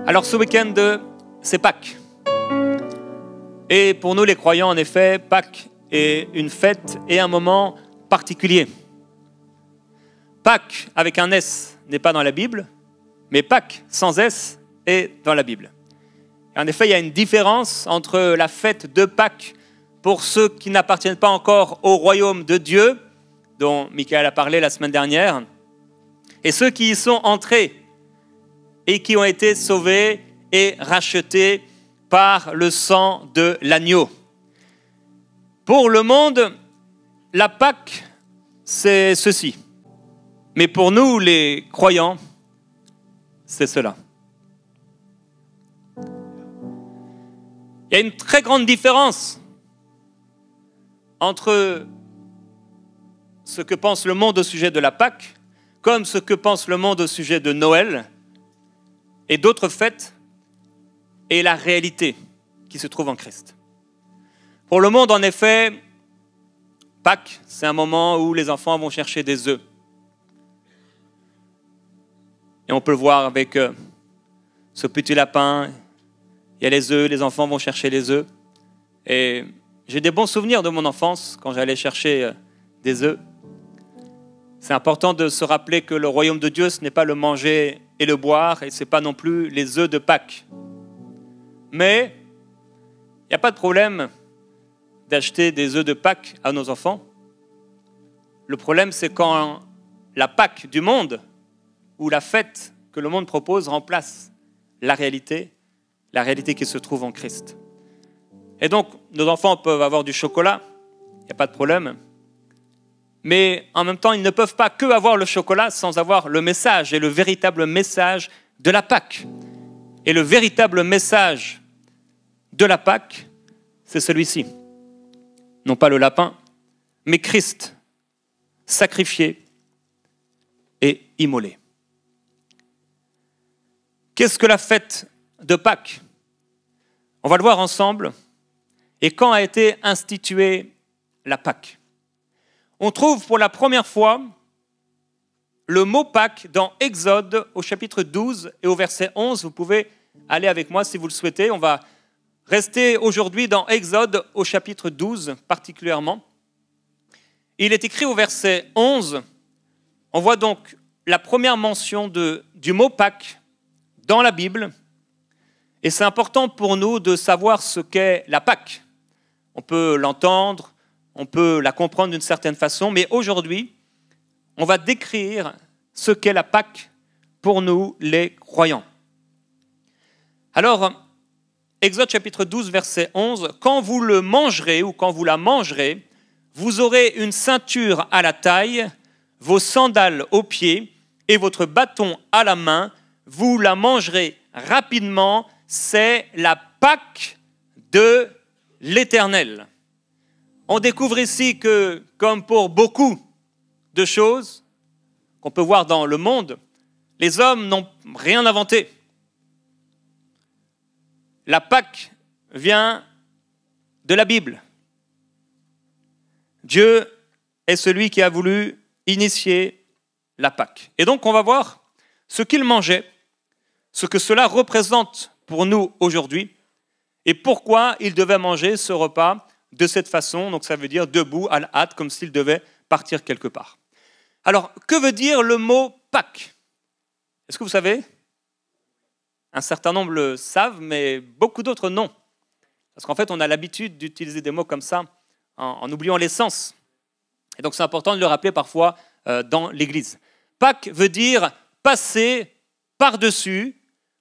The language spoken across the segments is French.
Alors ce week-end, c'est Pâques. Et pour nous les croyants, en effet, Pâques est une fête et un moment particulier. Pâques avec un S n'est pas dans la Bible, mais Pâques sans S est dans la Bible. Et en effet, il y a une différence entre la fête de Pâques pour ceux qui n'appartiennent pas encore au royaume de Dieu, dont Michael a parlé la semaine dernière, et ceux qui y sont entrés et qui ont été sauvés et rachetés par le sang de l'agneau. Pour le monde, la Pâque, c'est ceci. Mais pour nous, les croyants, c'est cela. Il y a une très grande différence entre ce que pense le monde au sujet de la Pâque, comme ce que pense le monde au sujet de Noël et d'autres fêtes, et la réalité qui se trouve en Christ. Pour le monde, en effet, Pâques, c'est un moment où les enfants vont chercher des œufs. Et on peut le voir avec ce petit lapin. Il y a les œufs, les enfants vont chercher les œufs. Et j'ai des bons souvenirs de mon enfance quand j'allais chercher des œufs. C'est important de se rappeler que le royaume de Dieu, ce n'est pas le manger et le boire, et ce n'est pas non plus les œufs de Pâques. Mais il n'y a pas de problème d'acheter des œufs de Pâques à nos enfants. Le problème, c'est quand la Pâque du monde, ou la fête que le monde propose, remplace la réalité qui se trouve en Christ. Et donc, nos enfants peuvent avoir du chocolat, il n'y a pas de problème. Mais en même temps, ils ne peuvent pas que avoir le chocolat sans avoir le message, et le véritable message de la Pâque. Et le véritable message de la Pâque, c'est celui-ci. Non pas le lapin, mais Christ, sacrifié et immolé. Qu'est-ce que la fête de Pâques? On va le voir ensemble. Et quand a été instituée la Pâque? On trouve pour la première fois le mot Pâques dans Exode au chapitre 12 et au verset 11. Vous pouvez aller avec moi si vous le souhaitez. On va rester aujourd'hui dans Exode au chapitre 12 particulièrement. Il est écrit au verset 11, on voit donc la première mention du mot Pâques dans la Bible. Et c'est important pour nous de savoir ce qu'est la Pâque. On peut l'entendre, on peut la comprendre d'une certaine façon, mais aujourd'hui, on va décrire ce qu'est la Pâque pour nous, les croyants. Alors, Exode chapitre 12, verset 11, « Quand vous le mangerez ou quand vous la mangerez, vous aurez une ceinture à la taille, vos sandales aux pieds et votre bâton à la main. Vous la mangerez rapidement, c'est la Pâque de l'Éternel. » On découvre ici que, comme pour beaucoup de choses qu'on peut voir dans le monde, les hommes n'ont rien inventé. La Pâque vient de la Bible. Dieu est celui qui a voulu initier la Pâque. Et donc on va voir ce qu'il mangeait, ce que cela représente pour nous aujourd'hui, et pourquoi il devait manger ce repas de cette façon, donc ça veut dire debout, à la hâte, comme s'il devait partir quelque part. Alors, que veut dire le mot Pâques? Est-ce que vous savez? Un certain nombre le savent, mais beaucoup d'autres non. Parce qu'en fait, on a l'habitude d'utiliser des mots comme ça en oubliant l'essence. Et donc, c'est important de le rappeler parfois dans l'Église. Pâques veut dire passer par-dessus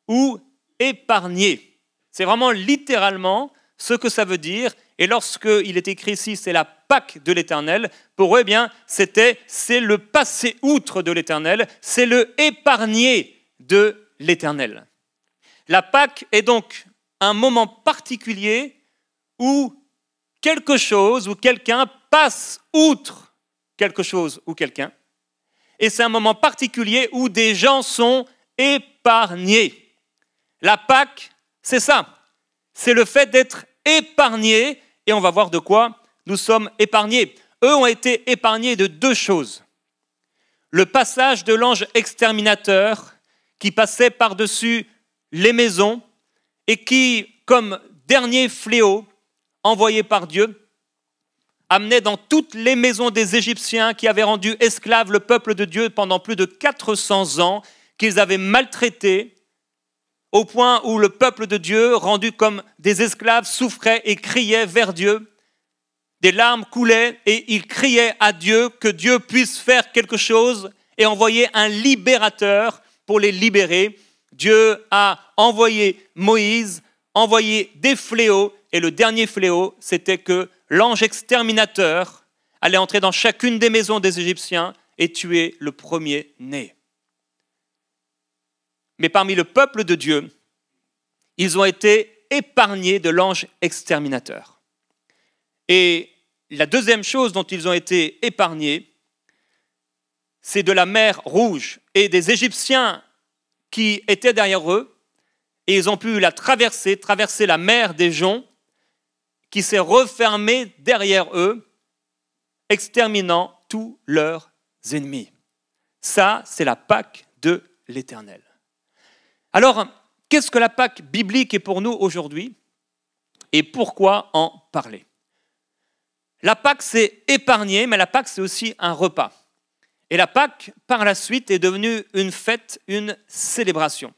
ou épargner. C'est vraiment littéralement ce que ça veut dire. Et lorsqu'il est écrit ici, c'est la Pâque de l'Éternel, pour eux, eh bien, c'est le passer outre de l'Éternel, c'est le épargner de l'Éternel. La Pâque est donc un moment particulier où quelque chose ou quelqu'un passe outre quelque chose ou quelqu'un. Et c'est un moment particulier où des gens sont épargnés. La Pâque, c'est ça. C'est le fait d'être épargnés. Et on va voir de quoi nous sommes épargnés. Eux ont été épargnés de deux choses. Le passage de l'ange exterminateur qui passait par-dessus les maisons et qui, comme dernier fléau envoyé par Dieu, amenait dans toutes les maisons des Égyptiens qui avaient rendu esclaves le peuple de Dieu pendant plus de 400 ans, qu'ils avaient maltraité, au point où le peuple de Dieu, rendu comme des esclaves, souffrait et criait vers Dieu. Des larmes coulaient et ils criaient à Dieu que Dieu puisse faire quelque chose et envoyer un libérateur pour les libérer. Dieu a envoyé Moïse, envoyé des fléaux, et le dernier fléau, c'était que l'ange exterminateur allait entrer dans chacune des maisons des Égyptiens et tuer le premier-né. Mais parmi le peuple de Dieu, ils ont été épargnés de l'ange exterminateur. Et la deuxième chose dont ils ont été épargnés, c'est de la mer Rouge et des Égyptiens qui étaient derrière eux, et ils ont pu la traverser la mer des joncs, qui s'est refermée derrière eux, exterminant tous leurs ennemis. Ça, c'est la Pâque de l'Éternel. Alors, qu'est-ce que la Pâque biblique est pour nous aujourd'hui et pourquoi en parler? La Pâque, c'est épargner, mais la Pâque, c'est aussi un repas. Et la Pâque, par la suite, est devenue une fête, une célébration.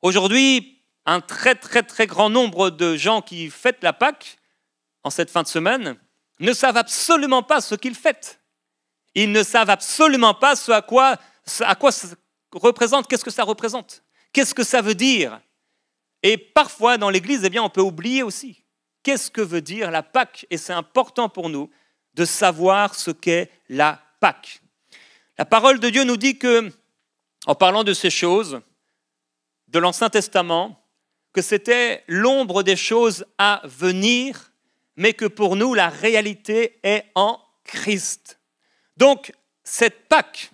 Aujourd'hui, un très grand nombre de gens qui fêtent la Pâque, en cette fin de semaine, ne savent absolument pas ce qu'ils fêtent. Ils ne savent absolument pas à quoi ça représente, qu'est-ce que ça représente, qu'est-ce que ça veut dire. Et parfois, dans l'Église, on peut oublier aussi. Qu'est-ce que veut dire la Pâque? Et c'est important pour nous de savoir ce qu'est la Pâque. La parole de Dieu nous dit que, en parlant de ces choses, de l'Ancien Testament, que c'était l'ombre des choses à venir, mais que pour nous, la réalité est en Christ. Donc, cette Pâque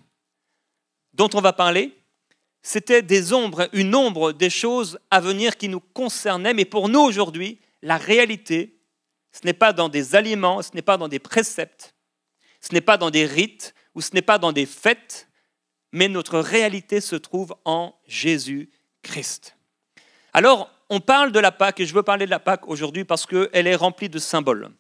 dont on va parler, c'était une ombre des choses à venir qui nous concernaient, mais pour nous aujourd'hui, la réalité, ce n'est pas dans des aliments, ce n'est pas dans des préceptes, ce n'est pas dans des rites, ou ce n'est pas dans des fêtes, mais notre réalité se trouve en Jésus-Christ. Alors, on parle de la Pâque, et je veux parler de la Pâque aujourd'hui parce qu'elle est remplie de symboles.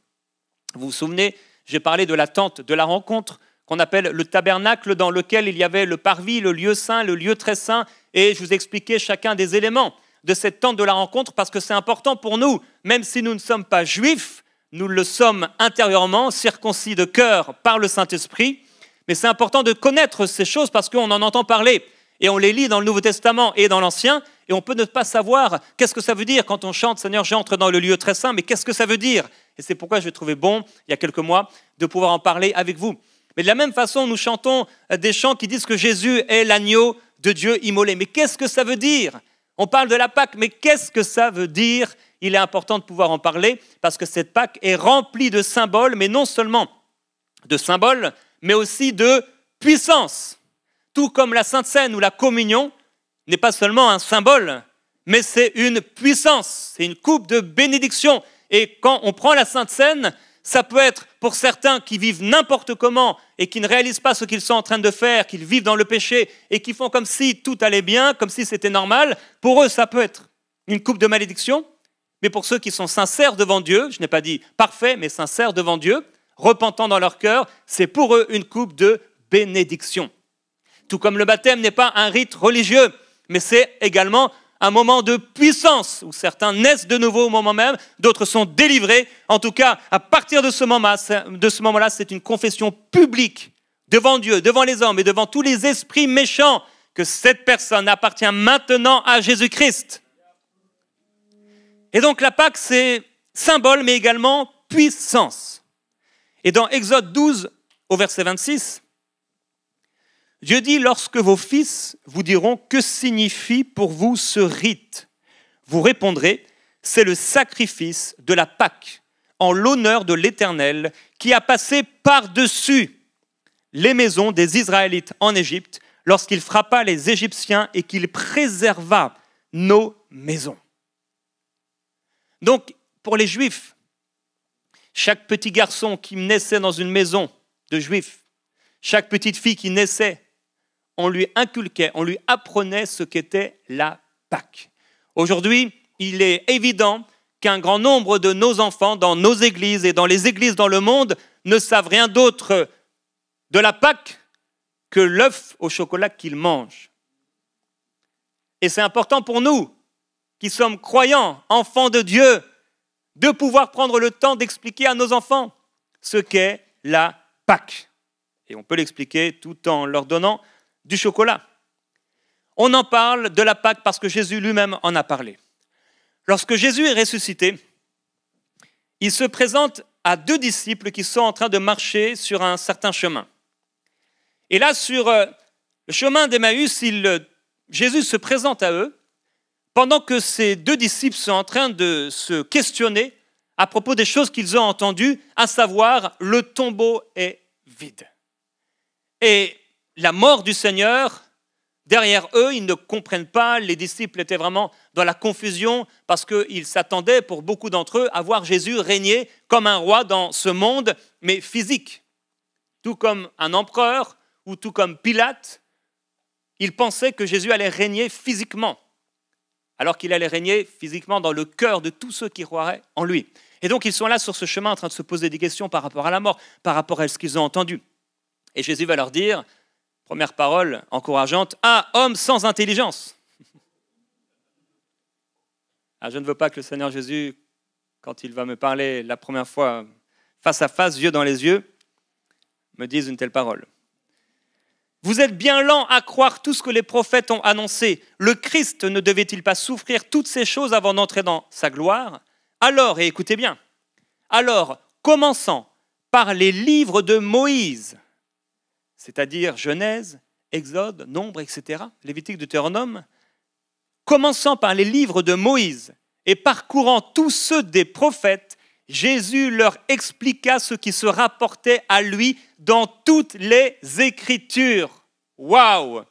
Vous vous souvenez, j'ai parlé de la tente de la rencontre, qu'on appelle le tabernacle, dans lequel il y avait le parvis, le lieu saint, le lieu très saint, et je vous expliquais chacun des éléments de cette tente de la rencontre parce que c'est important pour nous, même si nous ne sommes pas juifs, nous le sommes intérieurement, circoncis de cœur par le Saint-Esprit, mais c'est important de connaître ces choses parce qu'on en entend parler. Et on les lit dans le Nouveau Testament et dans l'Ancien, et on peut ne pas savoir qu'est-ce que ça veut dire quand on chante « Seigneur, j'entre dans le lieu très saint », mais qu'est-ce que ça veut dire? Et c'est pourquoi j'ai trouvé bon, il y a quelques mois, de pouvoir en parler avec vous. Mais de la même façon, nous chantons des chants qui disent que Jésus est l'agneau de Dieu immolé. Mais qu'est-ce que ça veut dire? On parle de la Pâque, mais qu'est-ce que ça veut dire? Il est important de pouvoir en parler, parce que cette Pâque est remplie de symboles, mais non seulement de symboles, mais aussi de puissance. Tout comme la Sainte Seine ou la communion n'est pas seulement un symbole, mais c'est une puissance, c'est une coupe de bénédiction. Et quand on prend la Sainte Seine, ça peut être pour certains qui vivent n'importe comment et qui ne réalisent pas ce qu'ils sont en train de faire, qu'ils vivent dans le péché et qui font comme si tout allait bien, comme si c'était normal. Pour eux, ça peut être une coupe de malédiction, mais pour ceux qui sont sincères devant Dieu, je n'ai pas dit parfait, mais sincères devant Dieu, repentant dans leur cœur, c'est pour eux une coupe de bénédiction. Tout comme le baptême n'est pas un rite religieux, mais c'est également un moment de puissance, où certains naissent de nouveau au moment même, d'autres sont délivrés. En tout cas, à partir de ce moment-là, c'est une confession publique devant Dieu, devant les hommes et devant tous les esprits méchants que cette personne appartient maintenant à Jésus-Christ. Et donc la Pâque, c'est symbole, mais également puissance. Et dans Exode 12, au verset 26, Dieu dit, lorsque vos fils vous diront, que signifie pour vous ce rite? Vous répondrez, c'est le sacrifice de la Pâque, en l'honneur de l'Éternel, qui a passé par-dessus les maisons des Israélites en Égypte, lorsqu'il frappa les Égyptiens et qu'il préserva nos maisons. Donc, pour les Juifs, chaque petit garçon qui naissait dans une maison de Juifs, chaque petite fille qui naissait, on lui inculquait, on lui apprenait ce qu'était la Pâque. Aujourd'hui, il est évident qu'un grand nombre de nos enfants dans nos églises et dans les églises dans le monde ne savent rien d'autre de la Pâque que l'œuf au chocolat qu'ils mangent. Et c'est important pour nous, qui sommes croyants, enfants de Dieu, de pouvoir prendre le temps d'expliquer à nos enfants ce qu'est la Pâque. Et on peut l'expliquer tout en leur donnant du chocolat. On en parle de la Pâque parce que Jésus lui-même en a parlé. Lorsque Jésus est ressuscité, il se présente à 2 disciples qui sont en train de marcher sur un certain chemin. Et là, sur le chemin d'Emmaüs, Jésus se présente à eux pendant que ces 2 disciples sont en train de se questionner à propos des choses qu'ils ont entendues, à savoir le tombeau est vide. Et la mort du Seigneur, derrière eux, ils ne comprennent pas, les disciples étaient vraiment dans la confusion parce qu'ils s'attendaient, pour beaucoup d'entre eux, à voir Jésus régner comme un roi dans ce monde, mais physique. Tout comme un empereur ou tout comme Pilate, ils pensaient que Jésus allait régner physiquement, alors qu'il allait régner physiquement dans le cœur de tous ceux qui croiraient en lui. Et donc ils sont là sur ce chemin en train de se poser des questions par rapport à la mort, par rapport à ce qu'ils ont entendu. Et Jésus va leur dire, première parole encourageante, « Ah, homme sans intelligence !» Je ne veux pas que le Seigneur Jésus, quand il va me parler la première fois, face à face, yeux dans les yeux, me dise une telle parole. « Vous êtes bien lents à croire tout ce que les prophètes ont annoncé. Le Christ ne devait-il pas souffrir toutes ces choses avant d'entrer dans sa gloire ? Alors, et écoutez bien, alors, commençant par les livres de Moïse, c'est-à-dire Genèse, Exode, Nombre, etc., Lévitique, Deutéronome, commençant par les livres de Moïse et parcourant tous ceux des prophètes, Jésus leur expliqua ce qui se rapportait à lui dans toutes les Écritures. Waouh!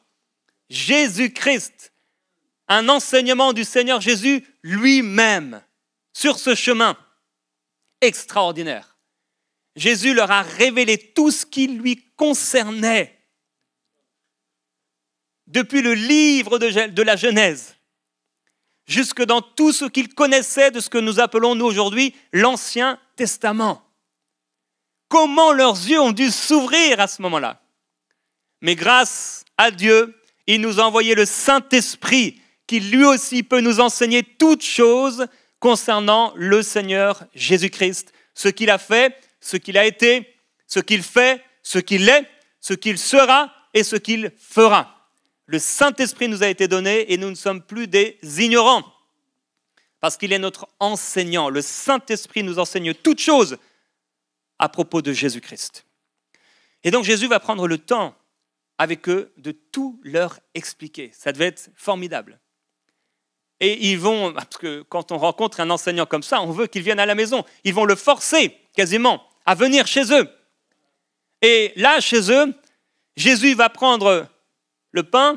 Jésus-Christ, un enseignement du Seigneur Jésus lui-même sur ce chemin extraordinaire. Jésus leur a révélé tout ce qui lui concernait. Depuis le livre de la Genèse, jusque dans tout ce qu'il connaissait de ce que nous appelons, nous aujourd'hui, l'Ancien Testament. Comment leurs yeux ont dû s'ouvrir à ce moment-là. Mais grâce à Dieu, il nous a envoyé le Saint-Esprit qui lui aussi peut nous enseigner toutes choses concernant le Seigneur Jésus-Christ, ce qu'il a fait, ce qu'il a été, ce qu'il fait, ce qu'il est, ce qu'il sera et ce qu'il fera. Le Saint-Esprit nous a été donné et nous ne sommes plus des ignorants parce qu'il est notre enseignant. Le Saint-Esprit nous enseigne toutes choses à propos de Jésus-Christ. Et donc Jésus va prendre le temps avec eux de tout leur expliquer. Ça devait être formidable. Et ils vont, parce que quand on rencontre un enseignant comme ça, on veut qu'il vienne à la maison. Ils vont le forcer quasiment à venir chez eux. Et là, chez eux, Jésus va prendre le pain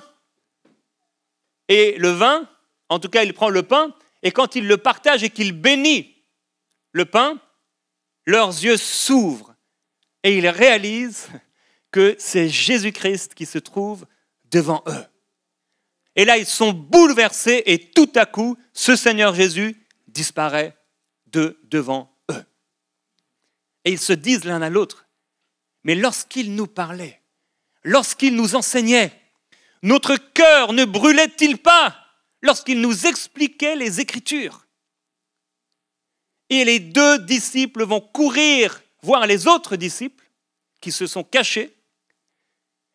et le vin. En tout cas, il prend le pain et quand il le partage et qu'il bénit le pain, leurs yeux s'ouvrent et ils réalisent que c'est Jésus-Christ qui se trouve devant eux. Et là, ils sont bouleversés et tout à coup, ce Seigneur Jésus disparaît devant eux. Et ils se disent l'un à l'autre, mais lorsqu'il nous parlait, lorsqu'il nous enseignait, notre cœur ne brûlait-il pas lorsqu'il nous expliquait les Écritures? Et les 2 disciples vont courir voir les autres disciples qui se sont cachés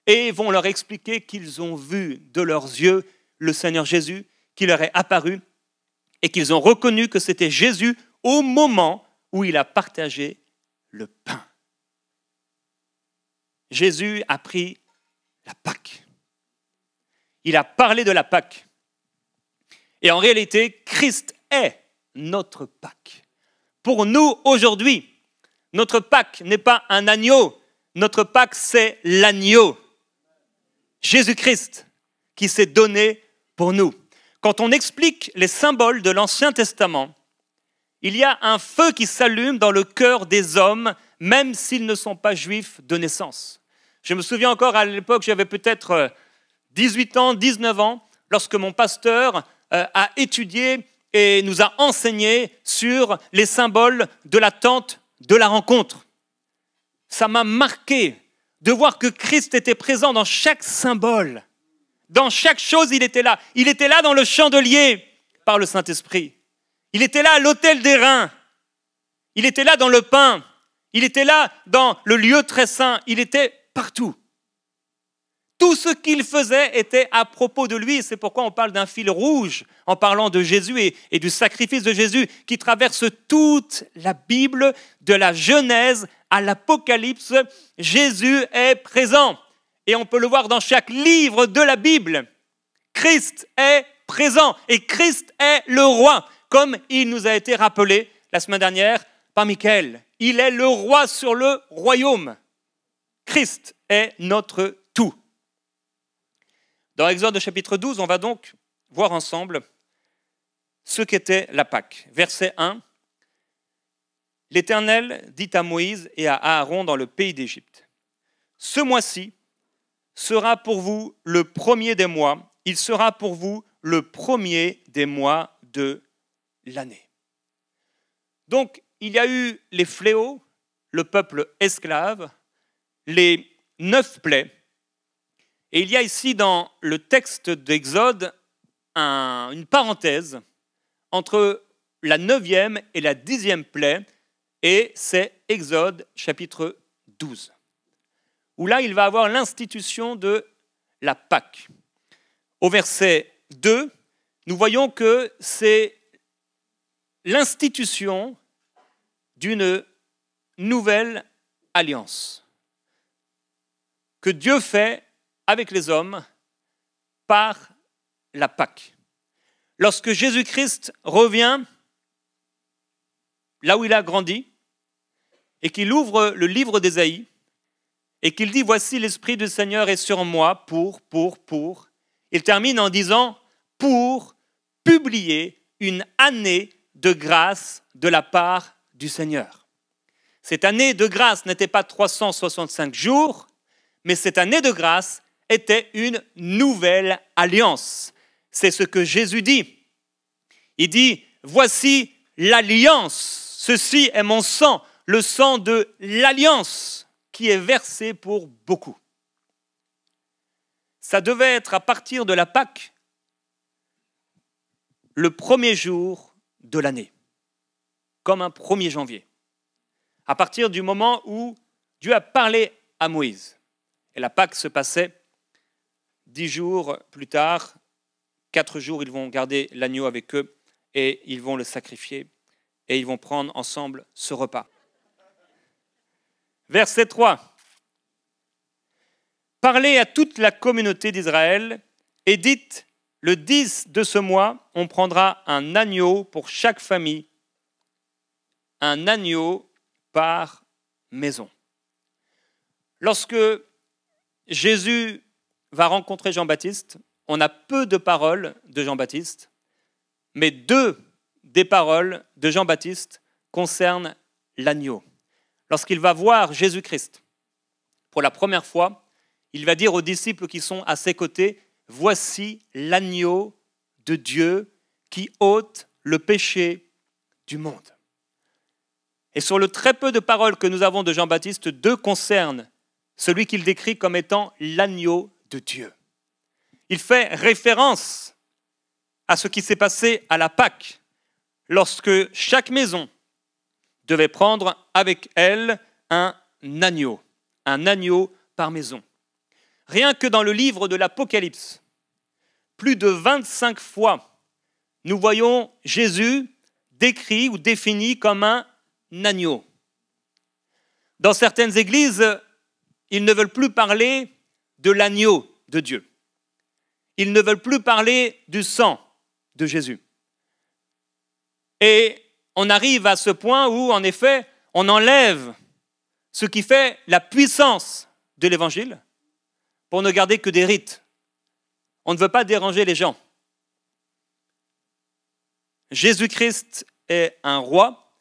et vont leur expliquer qu'ils ont vu de leurs yeux le Seigneur Jésus qui leur est apparu et qu'ils ont reconnu que c'était Jésus au moment où il a partagé le pain. Jésus a pris la Pâque. Il a parlé de la Pâque. Et en réalité, Christ est notre Pâque. Pour nous, aujourd'hui, notre Pâque n'est pas un agneau. Notre Pâque, c'est l'agneau. Jésus-Christ qui s'est donné pour nous. Quand on explique les symboles de l'Ancien Testament, il y a un feu qui s'allume dans le cœur des hommes, même s'ils ne sont pas juifs de naissance. Je me souviens encore à l'époque, j'avais peut-être 18 ans, 19 ans, lorsque mon pasteur a étudié et nous a enseigné sur les symboles de la tente de la rencontre. Ça m'a marqué de voir que Christ était présent dans chaque symbole. Dans chaque chose, il était là. Il était là dans le chandelier par le Saint-Esprit. Il était là à l'autel d'airain. Il était là dans le pain. Il était là dans le lieu très saint. Il était partout. Tout ce qu'il faisait était à propos de lui. C'est pourquoi on parle d'un fil rouge en parlant de Jésus et du sacrifice de Jésus qui traverse toute la Bible, de la Genèse à l'Apocalypse. Jésus est présent. Et on peut le voir dans chaque livre de la Bible. Christ est présent et Christ est le roi, comme il nous a été rappelé la semaine dernière par Michael. Il est le roi sur le royaume. Christ est notre tout. Dans Exode chapitre 12, on va donc voir ensemble ce qu'était la Pâque. Verset 1. L'Éternel dit à Moïse et à Aaron dans le pays d'Égypte, « Ce mois-ci sera pour vous le premier des mois, il sera pour vous le premier des mois de l'année. » Donc, il y a eu les fléaux, le peuple esclave, les 9 plaies. Et il y a ici dans le texte d'Exode une parenthèse entre la 9e et la 10e plaie, et c'est Exode chapitre 12. Où là, il va avoir l'institution de la Pâque. Au verset 2, nous voyons que c'est l'institution d'une nouvelle alliance que Dieu fait avec les hommes par la Pâque. Lorsque Jésus-Christ revient là où il a grandi et qu'il ouvre le livre d'Ésaïe, et qu'il dit « Voici l'Esprit du Seigneur est sur moi pour. » Il termine en disant « Pour publier une année de grâce de la part du Seigneur. » Cette année de grâce n'était pas 365 jours, mais cette année de grâce était une nouvelle alliance. C'est ce que Jésus dit. Il dit « Voici l'alliance, ceci est mon sang, le sang de l'alliance. » qui est versé pour beaucoup. Ça devait être à partir de la Pâque, le premier jour de l'année, comme un 1er janvier, à partir du moment où Dieu a parlé à Moïse. Et la Pâque se passait 10 jours plus tard, 4 jours, ils vont garder l'agneau avec eux et ils vont le sacrifier et ils vont prendre ensemble ce repas. Verset 3. « Parlez à toute la communauté d'Israël et dites, le 10 de ce mois, on prendra un agneau pour chaque famille, un agneau par maison. » Lorsque Jésus va rencontrer Jean-Baptiste, on a peu de paroles de Jean-Baptiste, mais 2 des paroles de Jean-Baptiste concernent l'agneau. Lorsqu'il va voir Jésus-Christ pour la première fois, il va dire aux disciples qui sont à ses côtés, « Voici l'agneau de Dieu qui ôte le péché du monde. » Et sur le très peu de paroles que nous avons de Jean-Baptiste, 2 concernent celui qu'il décrit comme étant l'agneau de Dieu. Il fait référence à ce qui s'est passé à la Pâque, lorsque chaque maison devait prendre avec elle un agneau par maison. Rien que dans le livre de l'Apocalypse, plus de 25 fois, nous voyons Jésus décrit ou défini comme un agneau. Dans certaines églises, ils ne veulent plus parler de l'agneau de Dieu. Ils ne veulent plus parler du sang de Jésus. Et on arrive à ce point où, en effet, on enlève ce qui fait la puissance de l'Évangile pour ne garder que des rites. On ne veut pas déranger les gens. Jésus-Christ est un roi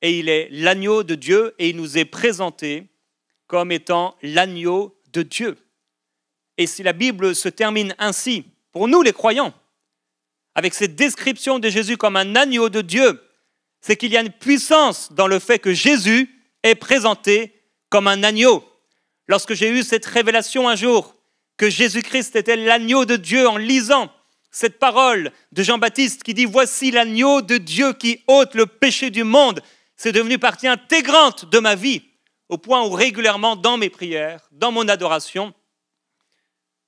et il est l'agneau de Dieu et il nous est présenté comme étant l'agneau de Dieu. Et si la Bible se termine ainsi, pour nous les croyants, avec cette description de Jésus comme un agneau de Dieu, c'est qu'il y a une puissance dans le fait que Jésus est présenté comme un agneau. Lorsque j'ai eu cette révélation un jour, que Jésus-Christ était l'agneau de Dieu en lisant cette parole de Jean-Baptiste qui dit « Voici l'agneau de Dieu qui ôte le péché du monde », c'est devenu partie intégrante de ma vie, au point où régulièrement dans mes prières, dans mon adoration,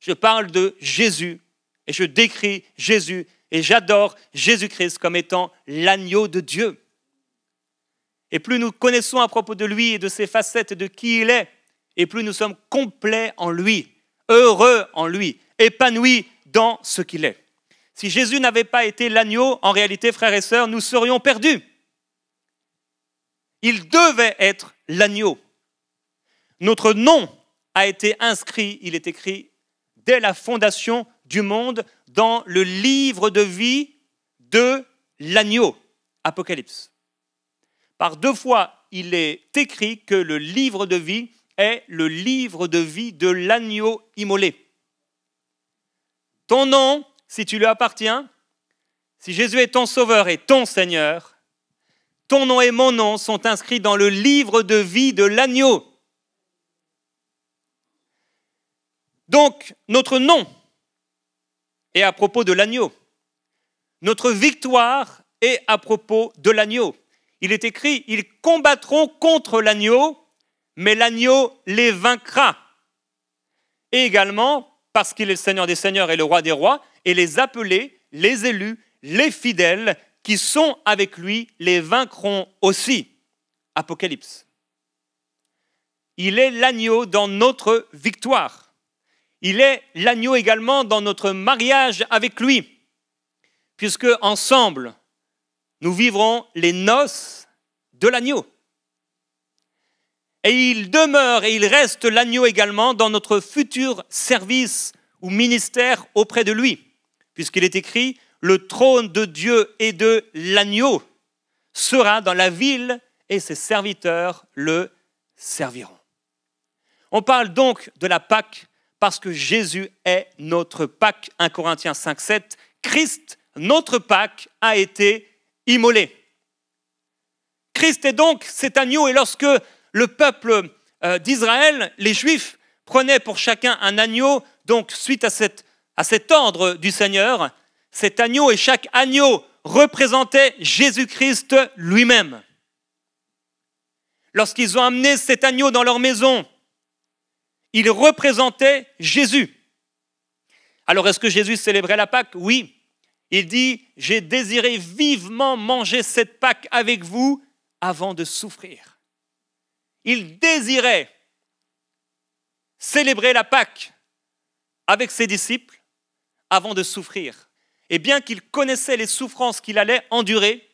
je parle de Jésus et je décris Jésus et j'adore Jésus-Christ comme étant l'agneau de Dieu. Et plus nous connaissons à propos de lui et de ses facettes et de qui il est, et plus nous sommes complets en lui, heureux en lui, épanouis dans ce qu'il est. Si Jésus n'avait pas été l'agneau, en réalité, frères et sœurs, nous serions perdus. Il devait être l'agneau. Notre nom a été inscrit, il est écrit dès la fondation du monde dans le livre de vie de l'agneau, Apocalypse. Par 2 fois, il est écrit que le livre de vie est le livre de vie de l'agneau immolé. Ton nom, si tu lui appartiens, si Jésus est ton sauveur et ton Seigneur, ton nom et mon nom sont inscrits dans le livre de vie de l'agneau. Donc, notre nom est à propos de l'agneau. Notre victoire est à propos de l'agneau. Il est écrit, ils combattront contre l'agneau, mais l'agneau les vaincra. Et également, parce qu'il est le Seigneur des Seigneurs et le Roi des Rois, et les appelés, les élus, les fidèles qui sont avec lui les vaincront aussi. Apocalypse. Il est l'agneau dans notre victoire. Il est l'agneau également dans notre mariage avec lui, puisque ensemble, nous vivrons les noces de l'agneau. Et il demeure et il reste l'agneau également dans notre futur service ou ministère auprès de lui, puisqu'il est écrit « Le trône de Dieu et de l'agneau sera dans la ville et ses serviteurs le serviront. » On parle donc de la Pâque parce que Jésus est notre Pâque. 1 Corinthiens 5, 7. Christ, notre Pâque, a été immolé. Christ est donc cet agneau, et lorsque le peuple d'Israël, les Juifs, prenaient pour chacun un agneau, donc suite à cet ordre du Seigneur, cet agneau et chaque agneau représentait Jésus-Christ lui-même. Lorsqu'ils ont amené cet agneau dans leur maison, il représentait Jésus. Alors est-ce que Jésus célébrait la Pâque? Oui. Il dit « J'ai désiré vivement manger cette Pâque avec vous avant de souffrir. » Il désirait célébrer la Pâque avec ses disciples avant de souffrir. Et bien qu'il connaissait les souffrances qu'il allait endurer,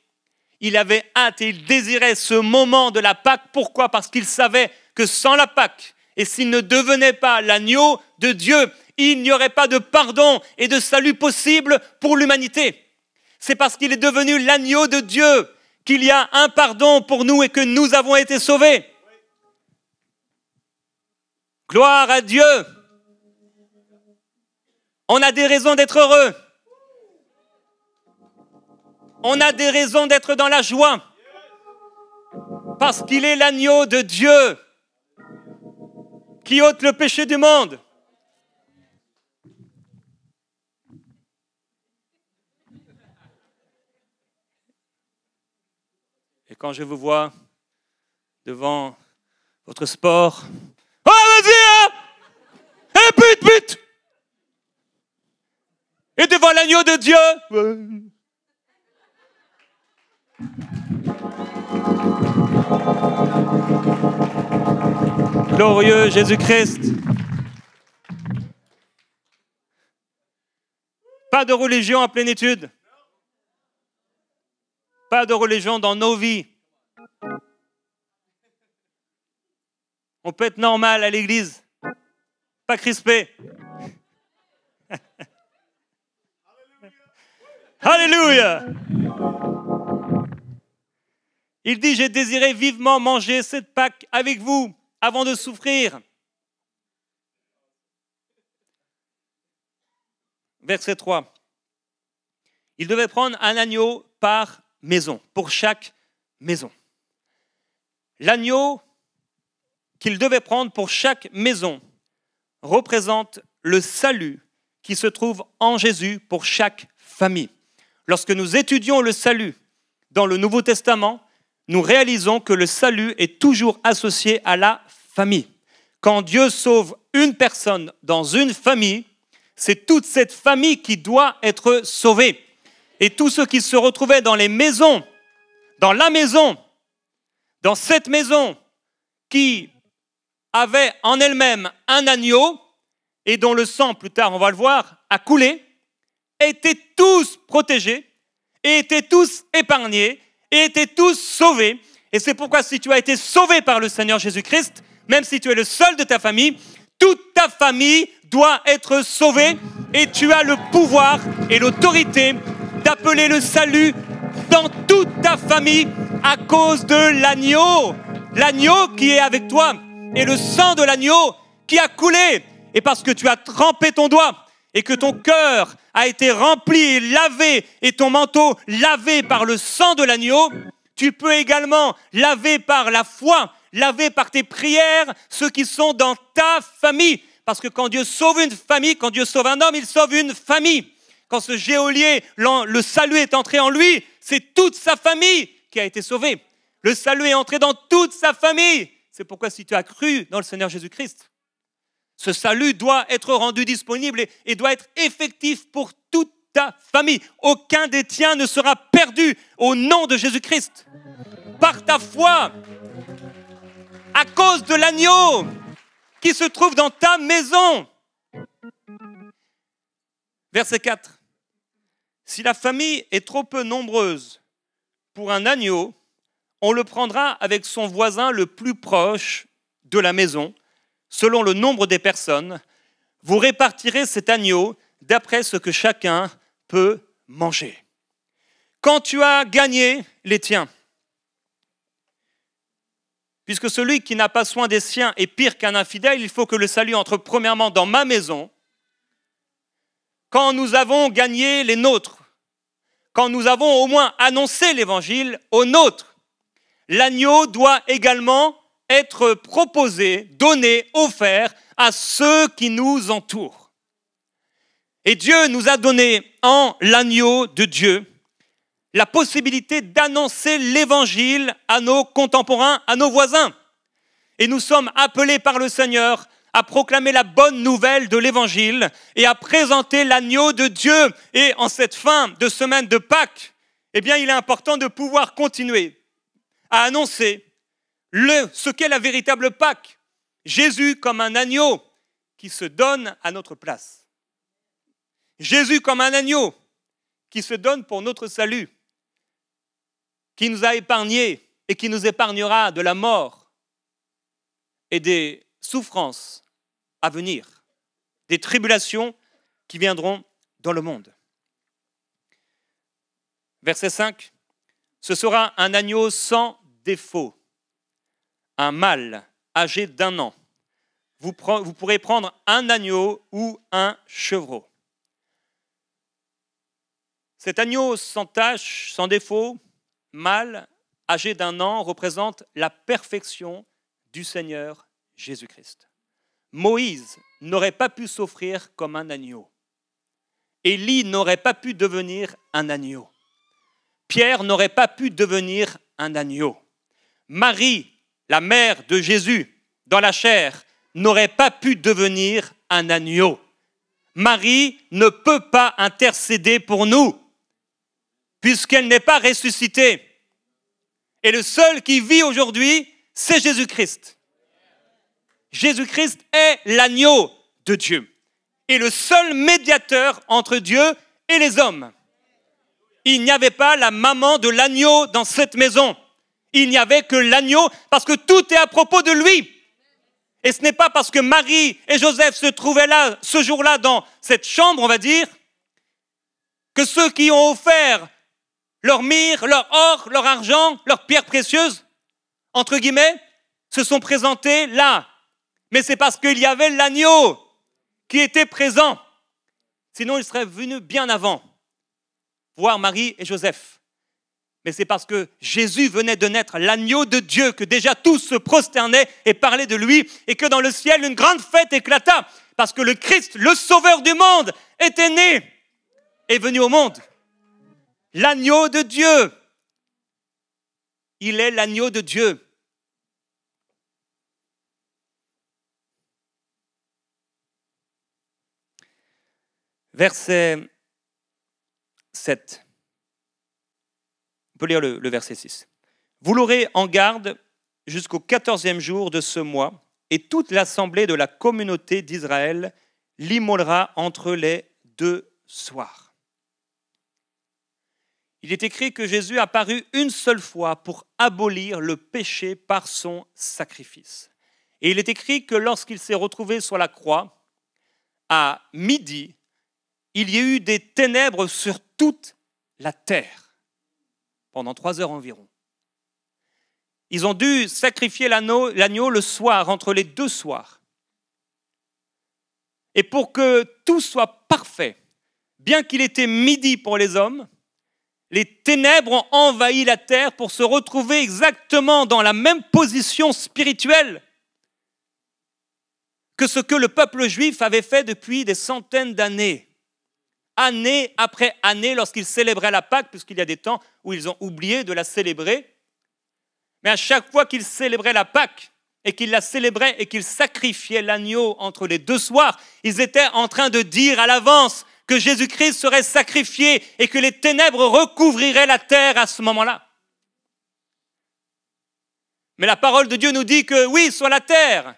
il avait hâte et il désirait ce moment de la Pâque. Pourquoi? Parce qu'il savait que sans la Pâque, et s'il ne devenait pas l'agneau de Dieu, il n'y aurait pas de pardon et de salut possible pour l'humanité. C'est parce qu'il est devenu l'agneau de Dieu qu'il y a un pardon pour nous et que nous avons été sauvés. Gloire à Dieu. On a des raisons d'être heureux. On a des raisons d'être dans la joie. Parce qu'il est l'agneau de Dieu qui ôte le péché du monde. Et quand je vous vois devant votre sport, oh vas-y, hein, et but, et devant l'agneau de Dieu, glorieux Jésus-Christ. Pas de religion en plénitude. Pas de religion dans nos vies. On peut être normal à l'église, pas crispé. Alléluia. Il dit, j'ai désiré vivement manger cette Pâque avec vous avant de souffrir. Verset 3. Il devait prendre un agneau par maison, pour chaque maison. L'agneau qu'il devait prendre pour chaque maison représente le salut qui se trouve en Jésus pour chaque famille. Lorsque nous étudions le salut dans le Nouveau Testament, nous réalisons que le salut est toujours associé à la famille. Quand Dieu sauve une personne dans une famille, c'est toute cette famille qui doit être sauvée. Et tous ceux qui se retrouvaient dans les maisons, dans la maison, dans cette maison qui avait en elle-même un agneau et dont le sang, plus tard on va le voir, a coulé, étaient tous protégés et étaient tous épargnés et étaient tous sauvés. Et c'est pourquoi si tu as été sauvé par le Seigneur Jésus-Christ, même si tu es le seul de ta famille, toute ta famille doit être sauvée et tu as le pouvoir et l'autorité d'appeler le salut dans toute ta famille à cause de l'agneau. L'agneau qui est avec toi et le sang de l'agneau qui a coulé. Et parce que tu as trempé ton doigt et que ton cœur a été rempli et lavé et ton manteau lavé par le sang de l'agneau, tu peux également laver par la foi, laver par tes prières ceux qui sont dans ta famille. Parce que quand Dieu sauve une famille, quand Dieu sauve un homme, il sauve une famille. Quand ce geôlier, le salut est entré en lui, c'est toute sa famille qui a été sauvée. Le salut est entré dans toute sa famille. C'est pourquoi si tu as cru dans le Seigneur Jésus-Christ, ce salut doit être rendu disponible et doit être effectif pour toute ta famille. Aucun des tiens ne sera perdu au nom de Jésus-Christ. Par ta foi, à cause de l'agneau qui se trouve dans ta maison. Verset 4. Si la famille est trop peu nombreuse pour un agneau, on le prendra avec son voisin le plus proche de la maison, selon le nombre des personnes. Vous répartirez cet agneau d'après ce que chacun peut manger. Quand tu as gagné les tiens, puisque celui qui n'a pas soin des siens est pire qu'un infidèle, il faut que le salut entre premièrement dans ma maison. Quand nous avons gagné les nôtres, quand nous avons au moins annoncé l'évangile aux nôtres, l'agneau doit également être proposé, donné, offert à ceux qui nous entourent. Et Dieu nous a donné en l'agneau de Dieu la possibilité d'annoncer l'évangile à nos contemporains, à nos voisins. Et nous sommes appelés par le Seigneur à proclamer la bonne nouvelle de l'évangile et à présenter l'agneau de Dieu. Et en cette fin de semaine de Pâques, eh bien, il est important de pouvoir continuer à annoncer ce qu'est la véritable Pâques. Jésus comme un agneau qui se donne à notre place. Jésus comme un agneau qui se donne pour notre salut, qui nous a épargnés et qui nous épargnera de la mort et des souffrances à venir, des tribulations qui viendront dans le monde. Verset 5. Ce sera un agneau sans défaut, un mâle âgé d'1 an. Vous pourrez prendre un agneau ou un chevreau. Cet agneau sans tache, sans défaut, mâle, âgé d'1 an, représente la perfection du Seigneur Jésus-Christ. Moïse n'aurait pas pu s'offrir comme un agneau. Élie n'aurait pas pu devenir un agneau. Pierre n'aurait pas pu devenir un agneau. Marie, la mère de Jésus, dans la chair, n'aurait pas pu devenir un agneau. Marie ne peut pas intercéder pour nous, puisqu'elle n'est pas ressuscitée. Et le seul qui vit aujourd'hui, c'est Jésus-Christ. Jésus-Christ est l'agneau de Dieu et le seul médiateur entre Dieu et les hommes. Il n'y avait pas la maman de l'agneau dans cette maison. Il n'y avait que l'agneau parce que tout est à propos de lui. Et ce n'est pas parce que Marie et Joseph se trouvaient là, ce jour-là, dans cette chambre, on va dire, que ceux qui ont offert leur myrrhe, leur or, leur argent, leurs pierres précieuses, entre guillemets, se sont présentés là. Mais c'est parce qu'il y avait l'agneau qui était présent. Sinon, il serait venu bien avant. voir Marie et Joseph. Mais c'est parce que Jésus venait de naître, l'agneau de Dieu, que déjà tous se prosternaient et parlaient de lui, et que dans le ciel, une grande fête éclata, parce que le Christ, le sauveur du monde, était né, est venu au monde. L'agneau de Dieu. Il est l'agneau de Dieu. Verset 7. On peut lire le verset 6. Vous l'aurez en garde jusqu'au 14e jour de ce mois, et toute l'assemblée de la communauté d'Israël l'immolera entre les 2 soirs. Il est écrit que Jésus apparut une seule fois pour abolir le péché par son sacrifice. Et il est écrit que lorsqu'il s'est retrouvé sur la croix, à midi, il y a eu des ténèbres sur toute la terre, pendant 3 heures environ. Ils ont dû sacrifier l'agneau le soir, entre les 2 soirs. Et pour que tout soit parfait, bien qu'il était midi pour les hommes, les ténèbres ont envahi la terre pour se retrouver exactement dans la même position spirituelle que ce que le peuple juif avait fait depuis des centaines d'années. Année après année, lorsqu'ils célébraient la Pâque, puisqu'il y a des temps où ils ont oublié de la célébrer. Mais à chaque fois qu'ils célébraient la Pâque, et qu'ils la célébraient et qu'ils sacrifiaient l'agneau entre les 2 soirs, ils étaient en train de dire à l'avance que Jésus-Christ serait sacrifié et que les ténèbres recouvriraient la terre à ce moment-là. Mais la parole de Dieu nous dit que oui, sur la terre,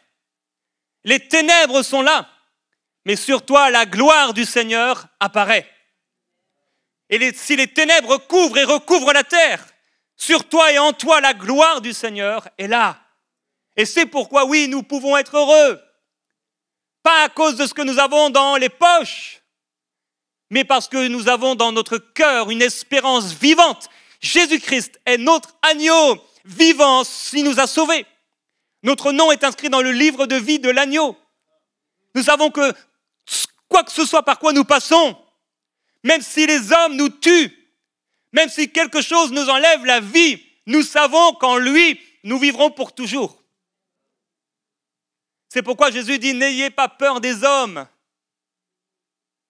les ténèbres sont là, mais sur toi, la gloire du Seigneur apparaît. Et si les ténèbres couvrent et recouvrent la terre, sur toi et en toi, la gloire du Seigneur est là. Et c'est pourquoi, oui, nous pouvons être heureux. Pas à cause de ce que nous avons dans les poches, mais parce que nous avons dans notre cœur une espérance vivante. Jésus-Christ est notre agneau vivant qui nous a sauvés. Notre nom est inscrit dans le livre de vie de l'agneau. Nous savons que quoi que ce soit par quoi nous passons, même si les hommes nous tuent, même si quelque chose nous enlève la vie, nous savons qu'en lui, nous vivrons pour toujours. C'est pourquoi Jésus dit, n'ayez pas peur des hommes.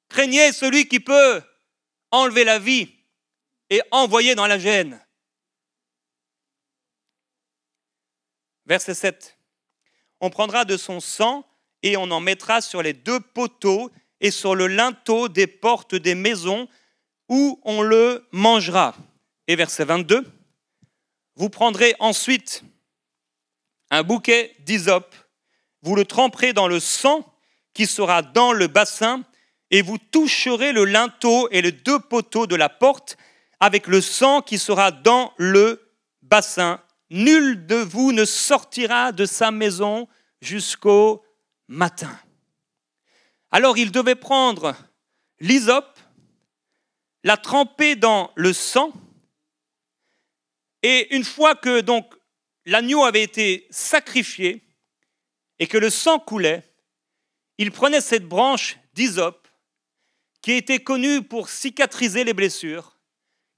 Craignez celui qui peut enlever la vie et envoyer dans la gêne. Verset 7. On prendra de son sang et on en mettra sur les 2 poteaux et sur le linteau des portes des maisons où on le mangera. Et verset 22. Vous prendrez ensuite un bouquet d'hysope, vous le tremperez dans le sang qui sera dans le bassin et vous toucherez le linteau et les 2 poteaux de la porte avec le sang qui sera dans le bassin. Nul de vous ne sortira de sa maison jusqu'au matin. Alors il devait prendre l'hysope, la tremper dans le sang, et une fois que donc l'agneau avait été sacrifié et que le sang coulait, il prenait cette branche d'hysope qui était connue pour cicatriser les blessures,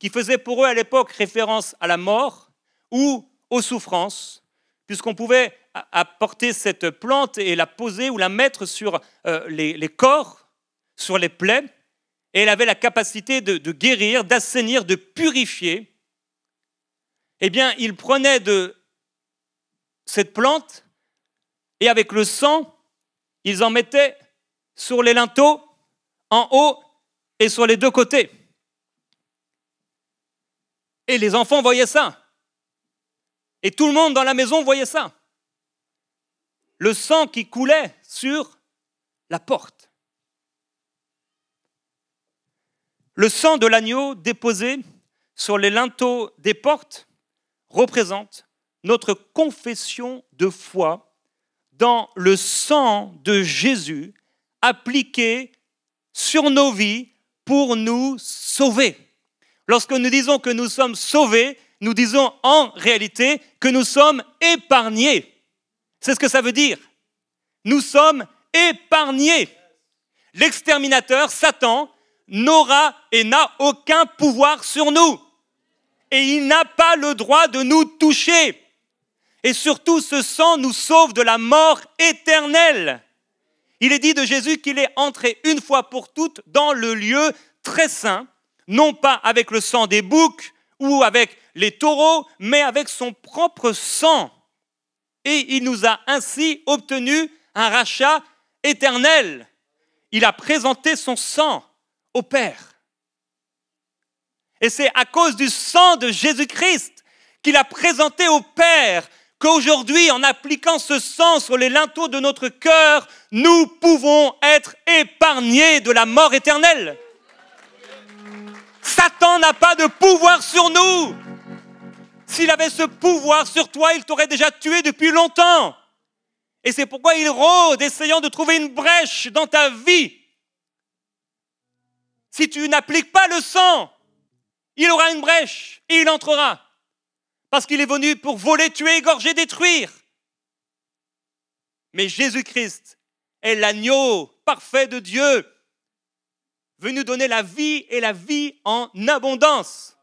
qui faisait pour eux à l'époque référence à la mort ou aux souffrances, puisqu'on pouvait apporter cette plante et la poser ou la mettre sur les corps, sur les plaies, et elle avait la capacité de guérir, d'assainir, de purifier. Eh bien, ils prenaient de cette plante et avec le sang, ils en mettaient sur les linteaux, en haut et sur les 2 côtés. Et les enfants voyaient ça. Et tout le monde dans la maison voyait ça. Le sang qui coulait sur la porte. Le sang de l'agneau déposé sur les linteaux des portes représente notre confession de foi dans le sang de Jésus appliqué sur nos vies pour nous sauver. Lorsque nous disons que nous sommes sauvés, nous disons en réalité que nous sommes épargnés. C'est ce que ça veut dire. Nous sommes épargnés. L'exterminateur, Satan, n'aura et n'a aucun pouvoir sur nous. Et il n'a pas le droit de nous toucher. Et surtout, ce sang nous sauve de la mort éternelle. Il est dit de Jésus qu'il est entré une fois pour toutes dans le lieu très saint, non pas avec le sang des boucs ou avec les taureaux, mais avec son propre sang. Et il nous a ainsi obtenu un rachat éternel. Il a présenté son sang au Père. Et c'est à cause du sang de Jésus-Christ qu'il a présenté au Père qu'aujourd'hui, en appliquant ce sang sur les linteaux de notre cœur, nous pouvons être épargnés de la mort éternelle. Satan n'a pas de pouvoir sur nous. S'il avait ce pouvoir sur toi, il t'aurait déjà tué depuis longtemps. Et c'est pourquoi il rôde, essayant de trouver une brèche dans ta vie. Si tu n'appliques pas le sang, il aura une brèche et il entrera. Parce qu'il est venu pour voler, tuer, égorger, détruire. Mais Jésus-Christ est l'agneau parfait de Dieu, venu donner la vie et la vie en abondance.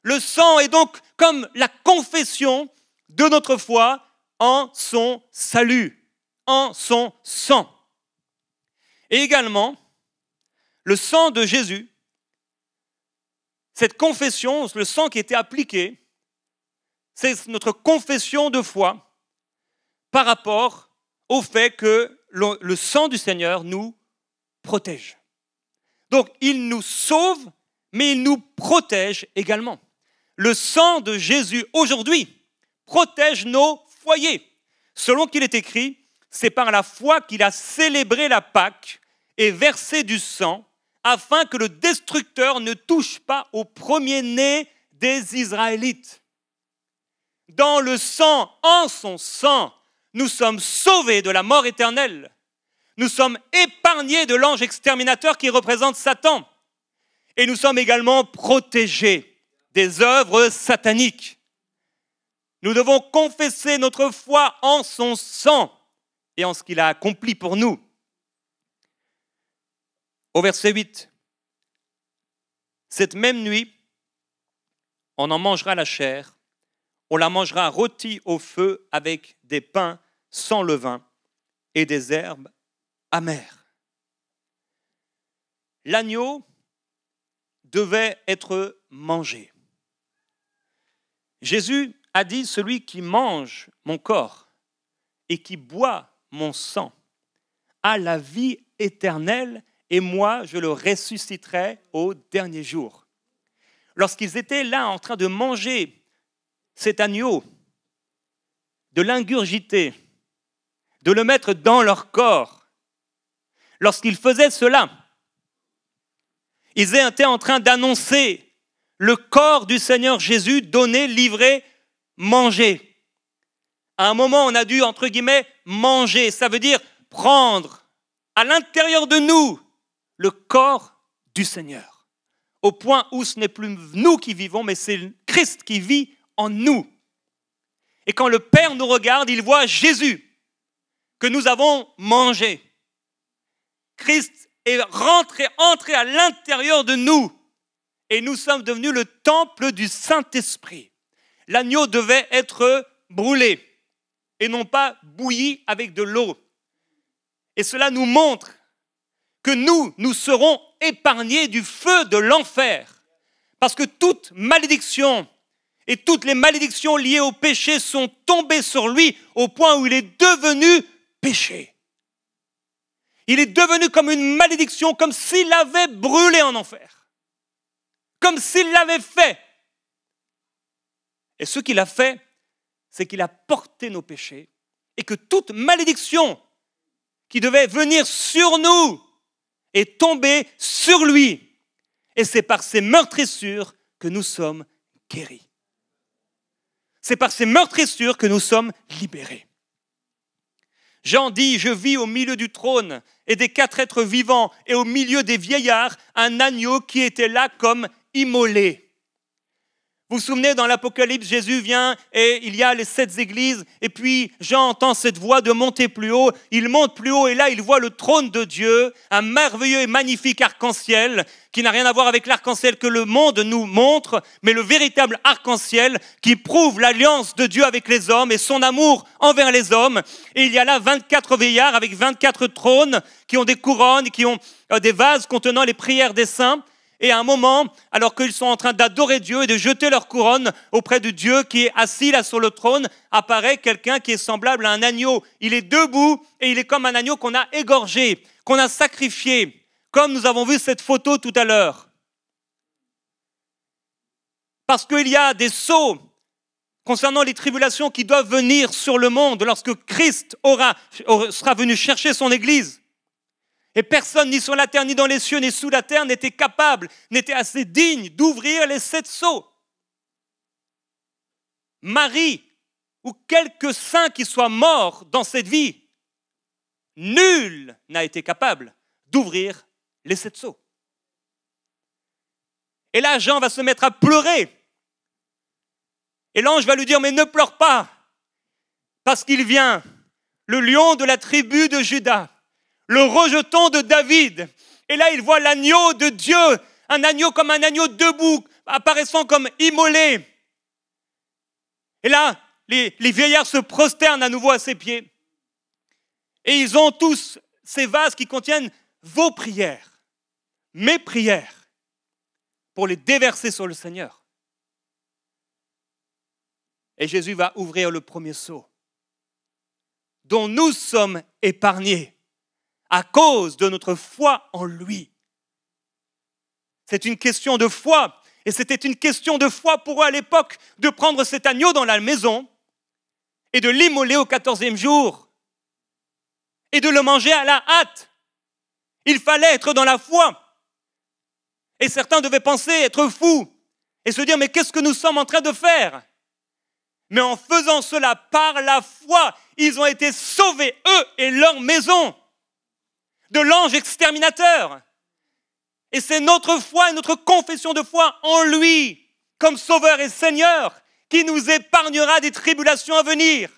Le sang est donc comme la confession de notre foi en son salut, en son sang. Et également, le sang de Jésus, cette confession, le sang qui était appliqué, c'est notre confession de foi par rapport au fait que le sang du Seigneur nous protège. Donc, il nous sauve, mais il nous protège également. Le sang de Jésus, aujourd'hui, protège nos foyers. Selon qu'il est écrit, c'est par la foi qu'il a célébré la Pâque et versé du sang, afin que le destructeur ne touche pas au premier-né des Israélites. Dans le sang, en son sang, nous sommes sauvés de la mort éternelle. Nous sommes épargnés de l'ange exterminateur qui représente Satan. Et nous sommes également protégés des œuvres sataniques. Nous devons confesser notre foi en son sang et en ce qu'il a accompli pour nous. Au verset 8, cette même nuit, on en mangera la chair, on la mangera rôtie au feu avec des pains sans levain et des herbes amères. L'agneau devait être mangé. Jésus a dit, celui qui mange mon corps et qui boit mon sang a la vie éternelle et moi je le ressusciterai au dernier jour. Lorsqu'ils étaient là en train de manger cet agneau, de l'ingurgiter, de le mettre dans leur corps, lorsqu'ils faisaient cela, ils étaient en train d'annoncer le corps du Seigneur Jésus donné, livré, mangé. À un moment, on a dû, entre guillemets, manger. Ça veut dire prendre à l'intérieur de nous le corps du Seigneur. Au point où ce n'est plus nous qui vivons, mais c'est Christ qui vit en nous. Et quand le Père nous regarde, il voit Jésus que nous avons mangé. Christ est entré à l'intérieur de nous et nous sommes devenus le temple du Saint-Esprit. L'agneau devait être brûlé et non pas bouilli avec de l'eau. Et cela nous montre que nous serons épargnés du feu de l'enfer. Parce que toute malédiction et toutes les malédictions liées au péché sont tombées sur lui au point où il est devenu péché. Il est devenu comme une malédiction, comme s'il l'avait brûlé en enfer. Comme s'il l'avait fait. Et ce qu'il a fait, c'est qu'il a porté nos péchés et que toute malédiction qui devait venir sur nous est tombée sur lui. Et c'est par ses meurtrissures que nous sommes guéris. C'est par ces meurtrissures que nous sommes libérés. Jean dit, je vis au milieu du trône et des 4 êtres vivants et au milieu des vieillards, un agneau qui était là comme immolé. Vous vous souvenez, dans l'Apocalypse, Jésus vient et il y a les 7 églises. Et puis, Jean entend cette voix de monter plus haut. Il monte plus haut et là, il voit le trône de Dieu, un merveilleux et magnifique arc-en-ciel qui n'a rien à voir avec l'arc-en-ciel que le monde nous montre, mais le véritable arc-en-ciel qui prouve l'alliance de Dieu avec les hommes et son amour envers les hommes. Et il y a là 24 vieillards avec 24 trônes qui ont des couronnes, qui ont des vases contenant les prières des saints. Et à un moment, alors qu'ils sont en train d'adorer Dieu et de jeter leur couronne auprès de Dieu qui est assis là sur le trône, apparaît quelqu'un qui est semblable à un agneau. Il est debout et il est comme un agneau qu'on a égorgé, qu'on a sacrifié, comme nous avons vu cette photo tout à l'heure. Parce qu'il y a des sceaux concernant les tribulations qui doivent venir sur le monde lorsque Christ sera venu chercher son Église. Et personne, ni sur la terre, ni dans les cieux, ni sous la terre, n'était capable, n'était assez digne d'ouvrir les 7 sceaux. Marie, ou quelques saints qui soient morts dans cette vie, nul n'a été capable d'ouvrir les 7 sceaux. Et là, Jean va se mettre à pleurer. Et l'ange va lui dire, mais ne pleure pas, parce qu'il vient, le lion de la tribu de Juda, le rejeton de David. Et là, il voit l'agneau de Dieu, un agneau comme un agneau debout, apparaissant comme immolé. Et là, les vieillards se prosternent à nouveau à ses pieds. Et ils ont tous ces vases qui contiennent vos prières, mes prières, pour les déverser sur le Seigneur. Et Jésus va ouvrir le premier sceau, dont nous sommes épargnés à cause de notre foi en lui. C'est une question de foi. Et c'était une question de foi pour eux à l'époque de prendre cet agneau dans la maison et de l'immoler au 14e jour et de le manger à la hâte. Il fallait être dans la foi. Et certains devaient penser être fous et se dire, mais qu'est-ce que nous sommes en train de faire? Mais en faisant cela par la foi, ils ont été sauvés, eux et leur maison, de l'ange exterminateur. Et c'est notre foi et notre confession de foi en lui, comme Sauveur et Seigneur, qui nous épargnera des tribulations à venir.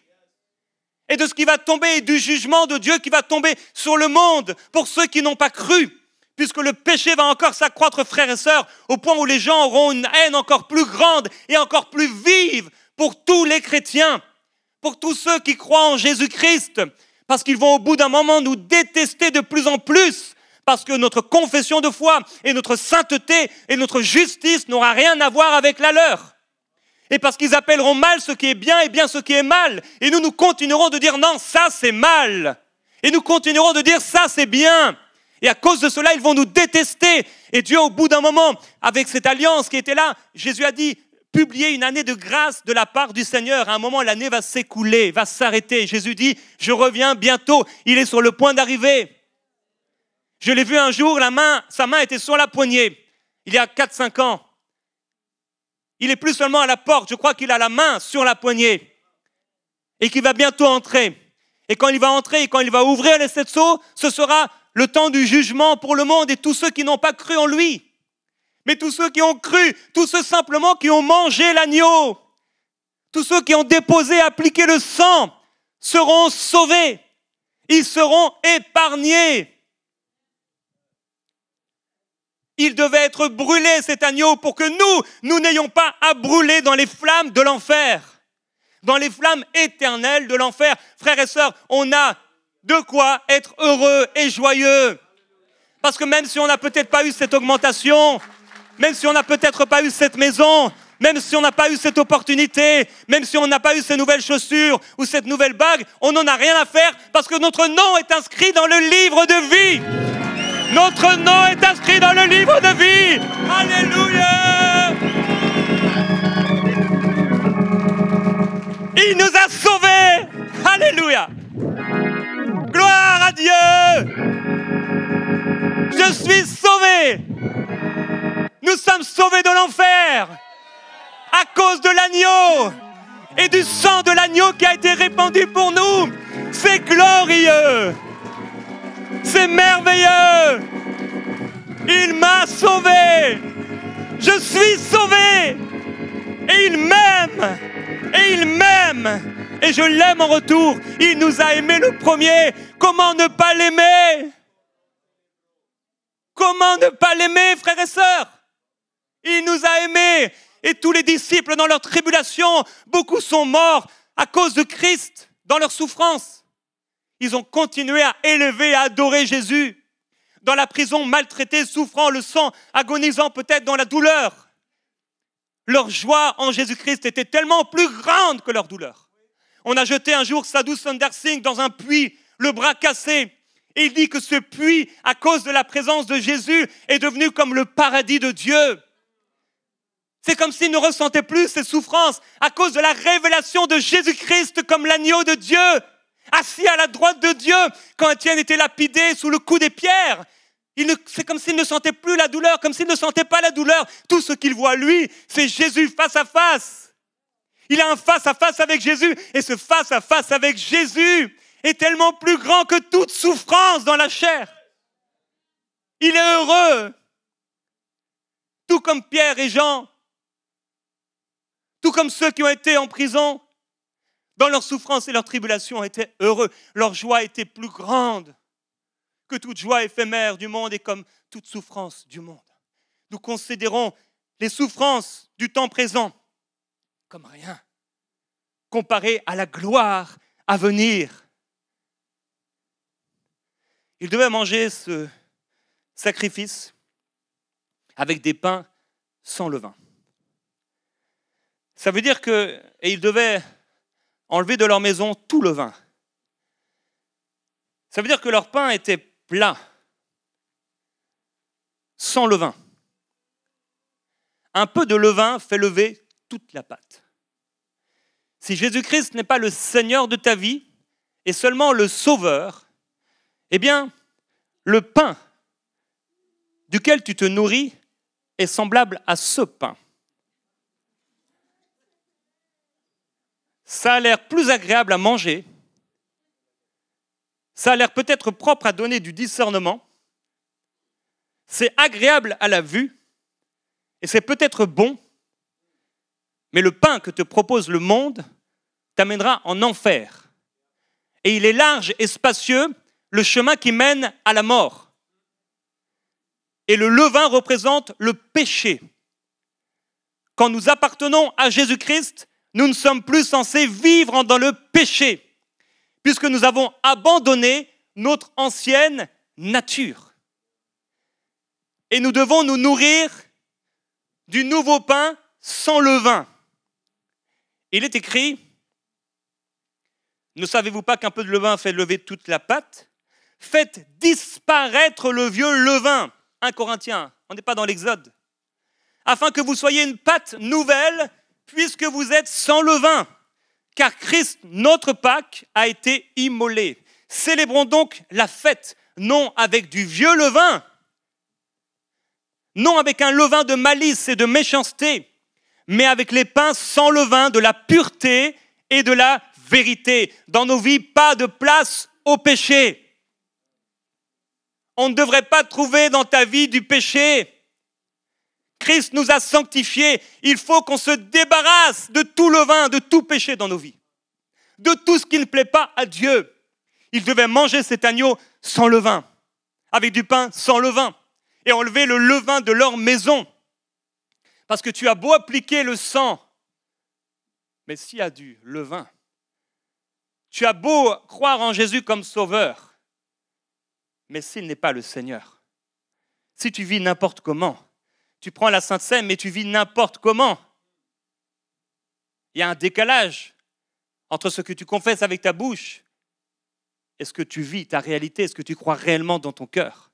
Et de ce qui va tomber, et du jugement de Dieu qui va tomber sur le monde pour ceux qui n'ont pas cru. Puisque le péché va encore s'accroître, frères et sœurs, au point où les gens auront une haine encore plus grande et encore plus vive pour tous les chrétiens, pour tous ceux qui croient en Jésus-Christ. Parce qu'ils vont au bout d'un moment nous détester de plus en plus, parce que notre confession de foi et notre sainteté et notre justice n'aura rien à voir avec la leur. Et parce qu'ils appelleront mal ce qui est bien et bien ce qui est mal. Et nous continuerons de dire non, ça c'est mal. Et nous continuerons de dire ça c'est bien. Et à cause de cela, ils vont nous détester. Et Dieu, au bout d'un moment, avec cette alliance qui était là, Jésus a dit, publier une année de grâce de la part du Seigneur. À un moment, l'année va s'écouler, va s'arrêter. Jésus dit, je reviens bientôt. Il est sur le point d'arriver. Je l'ai vu un jour, sa main était sur la poignée, il y a 4-5 ans. Il est plus seulement à la porte, je crois qu'il a la main sur la poignée et qu'il va bientôt entrer. Et quand il va entrer et quand il va ouvrir les 7 sceaux, ce sera le temps du jugement pour le monde et tous ceux qui n'ont pas cru en lui. Mais tous ceux qui ont cru, tous ceux simplement qui ont mangé l'agneau, tous ceux qui ont déposé, appliqué le sang, seront sauvés. Ils seront épargnés. Il devait être brûlé, cet agneau, pour que nous n'ayons pas à brûler dans les flammes de l'enfer, dans les flammes éternelles de l'enfer. Frères et sœurs, on a de quoi être heureux et joyeux. Parce que même si on n'a peut-être pas eu cette augmentation, même si on n'a peut-être pas eu cette maison, même si on n'a pas eu cette opportunité, même si on n'a pas eu ces nouvelles chaussures ou cette nouvelle bague, on n'en a rien à faire parce que notre nom est inscrit dans le livre de vie. Notre nom est inscrit dans le livre de vie. Alléluia. Il nous a sauvés. Alléluia. Gloire à Dieu. Je suis sauvé. Nous sommes sauvés de l'enfer à cause de l'agneau et du sang de l'agneau qui a été répandu pour nous. C'est glorieux. C'est merveilleux. Il m'a sauvé. Je suis sauvé. Et il m'aime. Et il m'aime. Et je l'aime en retour. Il nous a aimés le premier. Comment ne pas l'aimer? Comment ne pas l'aimer, frères et sœurs? Il nous a aimés. Et tous les disciples, dans leur tribulation, beaucoup sont morts à cause de Christ, dans leur souffrance. Ils ont continué à élever, à adorer Jésus. Dans la prison, maltraités, souffrant, le sang, agonisant peut-être dans la douleur. Leur joie en Jésus-Christ était tellement plus grande que leur douleur. On a jeté un jour Sadhu Sundar Singh dans un puits, le bras cassé. Et il dit que ce puits, à cause de la présence de Jésus, est devenu comme le paradis de Dieu. C'est comme s'il ne ressentait plus ses souffrances à cause de la révélation de Jésus-Christ comme l'agneau de Dieu, assis à la droite de Dieu. Quand Étienne était lapidé sous le coup des pierres, c'est comme s'il ne sentait plus la douleur, comme s'il ne sentait pas la douleur. Tout ce qu'il voit, lui, c'est Jésus face à face. Il a un face à face avec Jésus, et ce face à face avec Jésus est tellement plus grand que toute souffrance dans la chair. Il est heureux, tout comme Pierre et Jean, tout comme ceux qui ont été en prison, dans leur souffrance et leur tribulation, étaient heureux. Leur joie était plus grande que toute joie éphémère du monde et comme toute souffrance du monde. Nous considérons les souffrances du temps présent comme rien, comparé à la gloire à venir. Ils devaient manger ce sacrifice avec des pains sans levain. Ça veut dire qu'ils devaient enlever de leur maison tout levain. Ça veut dire que leur pain était plat, sans levain. Un peu de levain fait lever toute la pâte. Si Jésus-Christ n'est pas le Seigneur de ta vie et seulement le Sauveur, eh bien, le pain duquel tu te nourris est semblable à ce pain. Ça a l'air plus agréable à manger, ça a l'air peut-être propre à donner du discernement, c'est agréable à la vue, et c'est peut-être bon, mais le pain que te propose le monde t'amènera en enfer. Et il est large et spacieux, le chemin qui mène à la mort. Et le levain représente le péché. Quand nous appartenons à Jésus-Christ, nous ne sommes plus censés vivre dans le péché, puisque nous avons abandonné notre ancienne nature. Et nous devons nous nourrir du nouveau pain sans levain. Il est écrit, ne savez-vous pas qu'un peu de levain fait lever toute la pâte? Faites disparaître le vieux levain. 1 Corinthiens, on n'est pas dans l'Exode. Afin que vous soyez une pâte nouvelle, puisque vous êtes sans levain, car Christ, notre Pâque, a été immolé. Célébrons donc la fête, non avec du vieux levain, non avec un levain de malice et de méchanceté, mais avec les pains sans levain de la pureté et de la vérité. Dans nos vies, pas de place au péché. On ne devrait pas trouver dans ta vie du péché. Christ nous a sanctifiés. Il faut qu'on se débarrasse de tout levain, de tout péché dans nos vies, de tout ce qui ne plaît pas à Dieu. Ils devaient manger cet agneau sans levain, avec du pain sans levain, et enlever le levain de leur maison. Parce que tu as beau appliquer le sang, mais s'il y a du levain, tu as beau croire en Jésus comme sauveur, mais s'il n'est pas le Seigneur, si tu vis n'importe comment, tu prends la Sainte Seine, mais tu vis n'importe comment. Il y a un décalage entre ce que tu confesses avec ta bouche et ce que tu vis, ta réalité, ce que tu crois réellement dans ton cœur.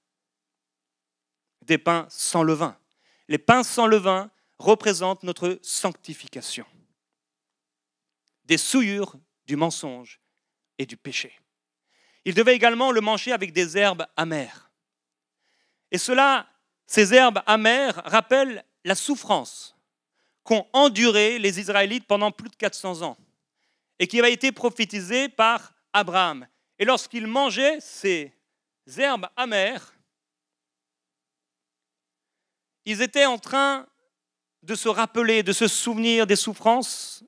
Des pains sans levain. Les pains sans levain représentent notre sanctification. Des souillures du mensonge et du péché. Il devait également le manger avec des herbes amères. Et ces herbes amères rappellent la souffrance qu'ont enduré les Israélites pendant plus de 400 ans et qui avait été prophétisée par Abraham. Et lorsqu'ils mangeaient ces herbes amères, ils étaient en train de se rappeler, de se souvenir des souffrances,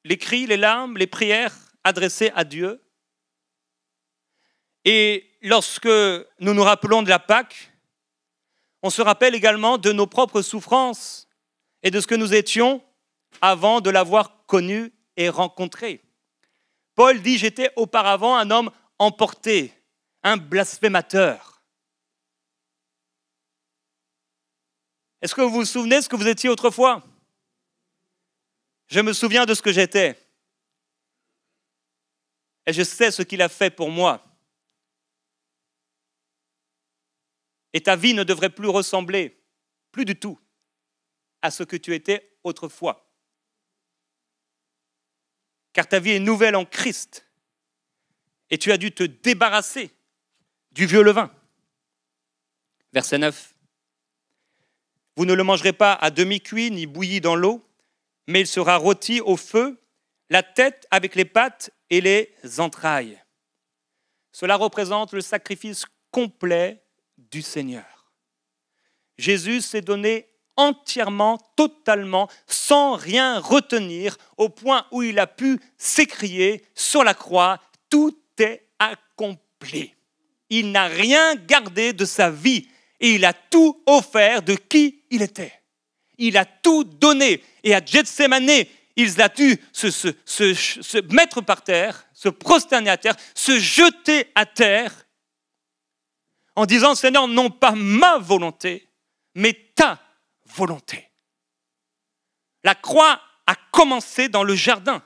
les cris, les larmes, les prières adressées à Dieu. Et lorsque nous nous rappelons de la Pâque, on se rappelle également de nos propres souffrances et de ce que nous étions avant de l'avoir connu et rencontré. Paul dit « J'étais auparavant un homme emporté, un blasphémateur. » Est-ce que vous vous souvenez de ce que vous étiez autrefois? Je me souviens de ce que j'étais. Et je sais ce qu'il a fait pour moi. Et ta vie ne devrait plus ressembler, plus du tout, à ce que tu étais autrefois. Car ta vie est nouvelle en Christ. Et tu as dû te débarrasser du vieux levain. Verset 9. Vous ne le mangerez pas à demi-cuit ni bouilli dans l'eau, mais il sera rôti au feu, la tête avec les pattes et les entrailles. Cela représente le sacrifice complet du Seigneur. Jésus s'est donné entièrement, totalement, sans rien retenir, au point où il a pu s'écrier sur la croix, tout est accompli. Il n'a rien gardé de sa vie et il a tout offert de qui il était. Il a tout donné et à Gethsémané, il a dû se mettre par terre, se prosterner à terre, se jeter à terre en disant « Seigneur, non pas ma volonté, mais ta volonté. » La croix a commencé dans le jardin.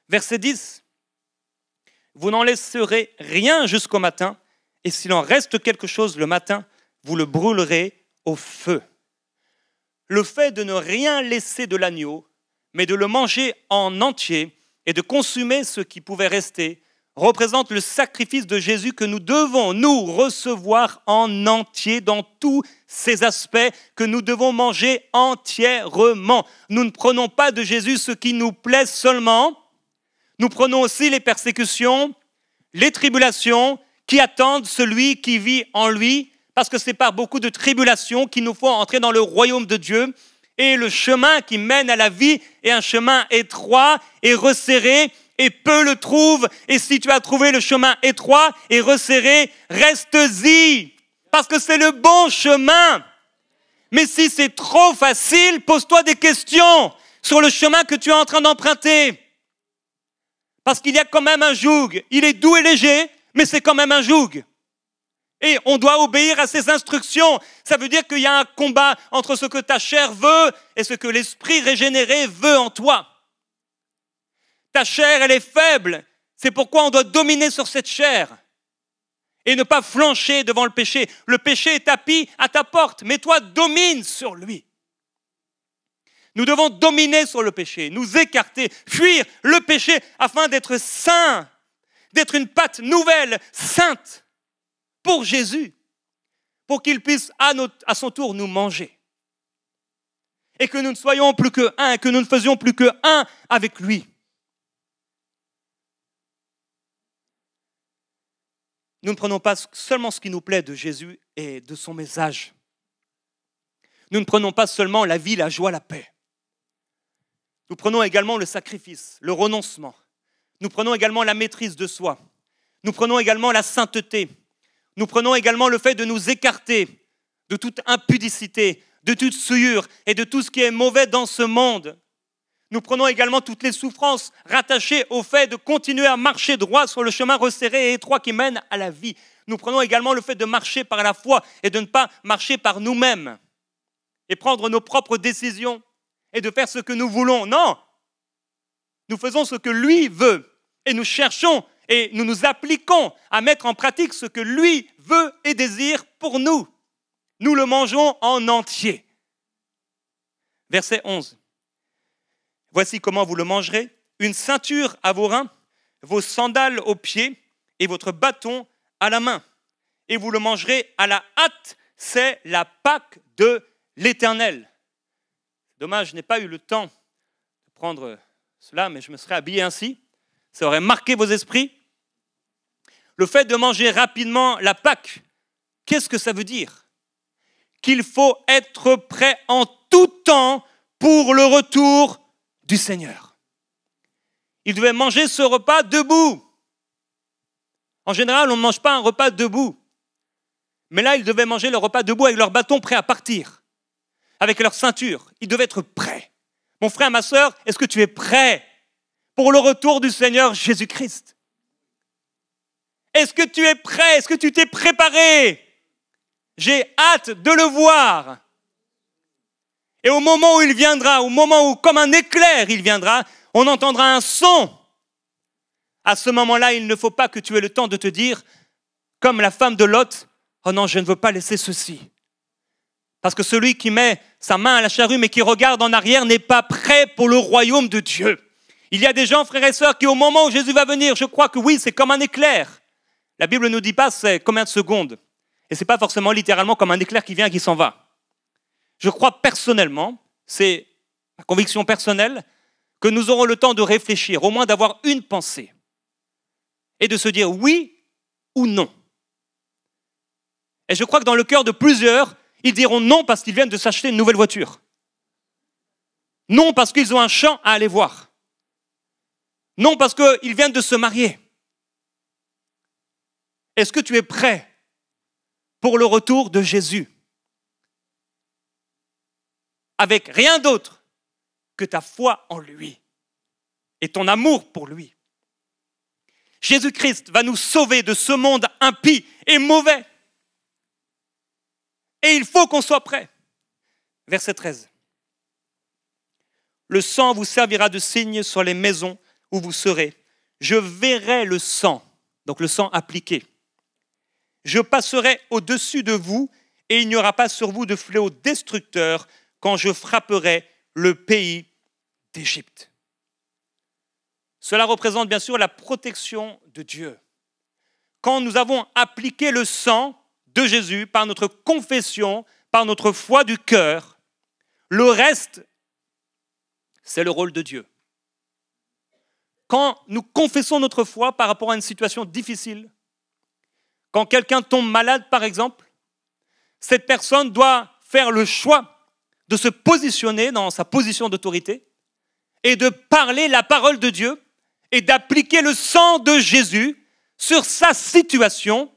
Verset 10. Vous n'en laisserez rien jusqu'au matin, et s'il en reste quelque chose le matin, vous le brûlerez au feu. Le fait de ne rien laisser de l'agneau, mais de le manger en entier et de consommer ce qui pouvait rester, représente le sacrifice de Jésus que nous devons, nous, recevoir en entier dans tous ces aspects que nous devons manger entièrement. Nous ne prenons pas de Jésus ce qui nous plaît seulement, nous prenons aussi les persécutions, les tribulations qui attendent celui qui vit en lui, parce que c'est par beaucoup de tribulations qu'il nous faut entrer dans le royaume de Dieu. Et le chemin qui mène à la vie est un chemin étroit et resserré, et peu le trouvent. Et si tu as trouvé le chemin étroit et resserré, reste-y, parce que c'est le bon chemin. Mais si c'est trop facile, pose-toi des questions sur le chemin que tu es en train d'emprunter. Parce qu'il y a quand même un joug. Il est doux et léger, mais c'est quand même un joug. Et on doit obéir à ses instructions. Ça veut dire qu'il y a un combat entre ce que ta chair veut et ce que l'esprit régénéré veut en toi. Ta chair, elle est faible. C'est pourquoi on doit dominer sur cette chair et ne pas flancher devant le péché. Le péché est tapis à ta porte, mais toi, domine sur lui. Nous devons dominer sur le péché, nous écarter, fuir le péché afin d'être saints, d'être une pâte nouvelle, sainte, pour Jésus, pour qu'il puisse à son tour nous manger. Et que nous ne soyons plus que un, que nous ne faisions plus que un avec lui. Nous ne prenons pas seulement ce qui nous plaît de Jésus et de son message. Nous ne prenons pas seulement la vie, la joie, la paix. Nous prenons également le sacrifice, le renoncement. Nous prenons également la maîtrise de soi. Nous prenons également la sainteté. Nous prenons également le fait de nous écarter de toute impudicité, de toute souillure et de tout ce qui est mauvais dans ce monde. Nous prenons également toutes les souffrances rattachées au fait de continuer à marcher droit sur le chemin resserré et étroit qui mène à la vie. Nous prenons également le fait de marcher par la foi et de ne pas marcher par nous-mêmes et prendre nos propres décisions et de faire ce que nous voulons. Non, nous faisons ce que lui veut et nous cherchons et nous nous appliquons à mettre en pratique ce que lui veut et désire pour nous. Nous le mangeons en entier. Verset 11. Voici comment vous le mangerez. Une ceinture à vos reins, vos sandales aux pieds et votre bâton à la main. Et vous le mangerez à la hâte. C'est la Pâque de l'Éternel. Dommage, je n'ai pas eu le temps de prendre cela, mais je me serais habillé ainsi. Ça aurait marqué vos esprits. Le fait de manger rapidement la Pâque, qu'est-ce que ça veut dire? qu'il faut être prêt en tout temps pour le retour du Seigneur. Ils devaient manger ce repas debout. En général, on ne mange pas un repas debout. Mais là, ils devaient manger le repas debout avec leur bâton prêt à partir, avec leur ceinture. Ils devaient être prêts. Mon frère, ma sœur, est-ce que tu es prêt pour le retour du Seigneur Jésus-Christ? Est-ce que tu es prêt? Est-ce que tu t'es préparé? J'ai hâte de le voir. Et au moment où il viendra, au moment où, comme un éclair, il viendra, on entendra un son. À ce moment-là, il ne faut pas que tu aies le temps de te dire, comme la femme de Lot, « Oh non, je ne veux pas laisser ceci. » Parce que celui qui met sa main à la charrue mais qui regarde en arrière n'est pas prêt pour le royaume de Dieu. Il y a des gens, frères et sœurs, qui au moment où Jésus va venir, je crois que oui, c'est comme un éclair. La Bible ne nous dit pas c'est combien de secondes. Et ce n'est pas forcément littéralement comme un éclair qui vient et qui s'en va. Je crois personnellement, c'est ma conviction personnelle, que nous aurons le temps de réfléchir, au moins d'avoir une pensée. Et de se dire oui ou non. Et je crois que dans le cœur de plusieurs, ils diront non parce qu'ils viennent de s'acheter une nouvelle voiture. Non parce qu'ils ont un champ à aller voir. Non parce qu'ils viennent de se marier. Est-ce que tu es prêt pour le retour de Jésus? Avec rien d'autre que ta foi en lui et ton amour pour lui. Jésus-Christ va nous sauver de ce monde impie et mauvais. Et il faut qu'on soit prêt. Verset 13. Le sang vous servira de signe sur les maisons où vous serez. Je verrai le sang, donc le sang appliqué. Je passerai au-dessus de vous et il n'y aura pas sur vous de fléau destructeur quand je frapperai le pays d'Égypte. Cela représente bien sûr la protection de Dieu. Quand nous avons appliqué le sang de Jésus par notre confession, par notre foi du cœur, le reste, c'est le rôle de Dieu. Quand nous confessons notre foi par rapport à une situation difficile, quand quelqu'un tombe malade par exemple, cette personne doit faire le choix de se positionner dans sa position d'autorité et de parler la parole de Dieu et d'appliquer le sang de Jésus sur sa situation.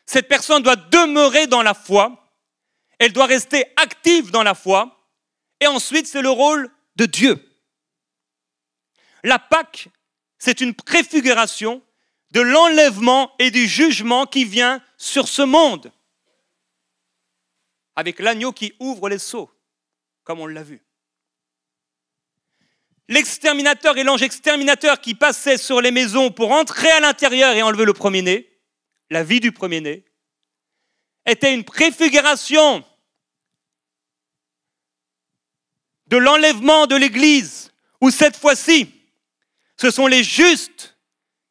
Cette personne doit demeurer dans la foi, elle doit rester active dans la foi, et ensuite c'est le rôle de Dieu. La Pâque, c'est une préfiguration de l'enlèvement et du jugement qui vient sur ce monde, avec l'agneau qui ouvre les sceaux, comme on l'a vu. L'exterminateur et l'ange exterminateur qui passait sur les maisons pour entrer à l'intérieur et enlever le premier-né, la vie du premier-né, était une préfiguration de l'enlèvement de l'Église, où cette fois-ci, ce sont les justes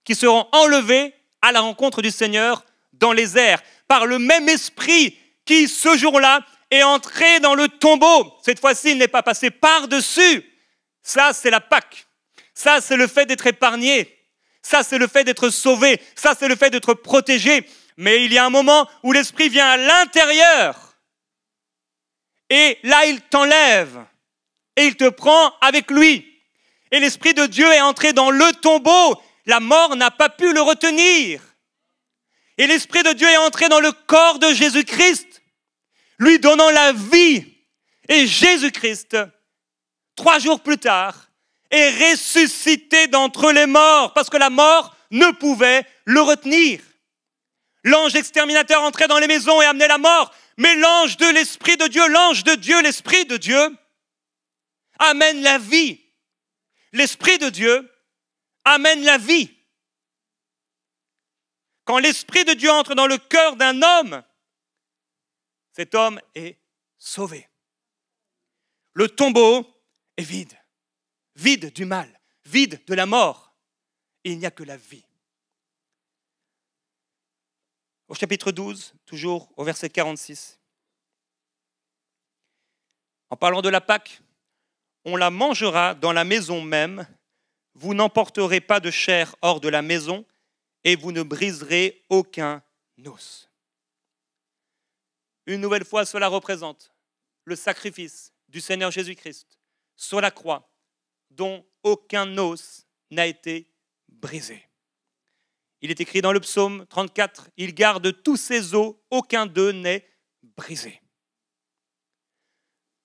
qui seront enlevés à la rencontre du Seigneur dans les airs, par le même esprit qui, ce jour-là, est entré dans le tombeau. Cette fois-ci, il n'est pas passé par-dessus. Ça, c'est la Pâque. Ça, c'est le fait d'être épargné. Ça, c'est le fait d'être sauvé. Ça, c'est le fait d'être protégé. Mais il y a un moment où l'Esprit vient à l'intérieur. Et là, il t'enlève. Et il te prend avec lui. Et l'Esprit de Dieu est entré dans le tombeau. La mort n'a pas pu le retenir. Et l'Esprit de Dieu est entré dans le corps de Jésus-Christ, lui donnant la vie. Et Jésus-Christ, 3 jours plus tard, est ressuscité d'entre les morts, parce que la mort ne pouvait le retenir. L'ange exterminateur entrait dans les maisons et amenait la mort, mais l'ange de l'Esprit de Dieu, l'ange de Dieu, l'Esprit de Dieu, amène la vie. L'Esprit de Dieu amène la vie. Quand l'Esprit de Dieu entre dans le cœur d'un homme, cet homme est sauvé. Le tombeau est vide. Vide du mal, vide de la mort. Et il n'y a que la vie. Au chapitre 12, toujours au verset 46. En parlant de la Pâque, on la mangera dans la maison même. Vous n'emporterez pas de chair hors de la maison et vous ne briserez aucun os. Une nouvelle fois, cela représente le sacrifice du Seigneur Jésus-Christ sur la croix, dont aucun os n'a été brisé. Il est écrit dans le psaume 34, « Il garde tous ses os, aucun d'eux n'est brisé. »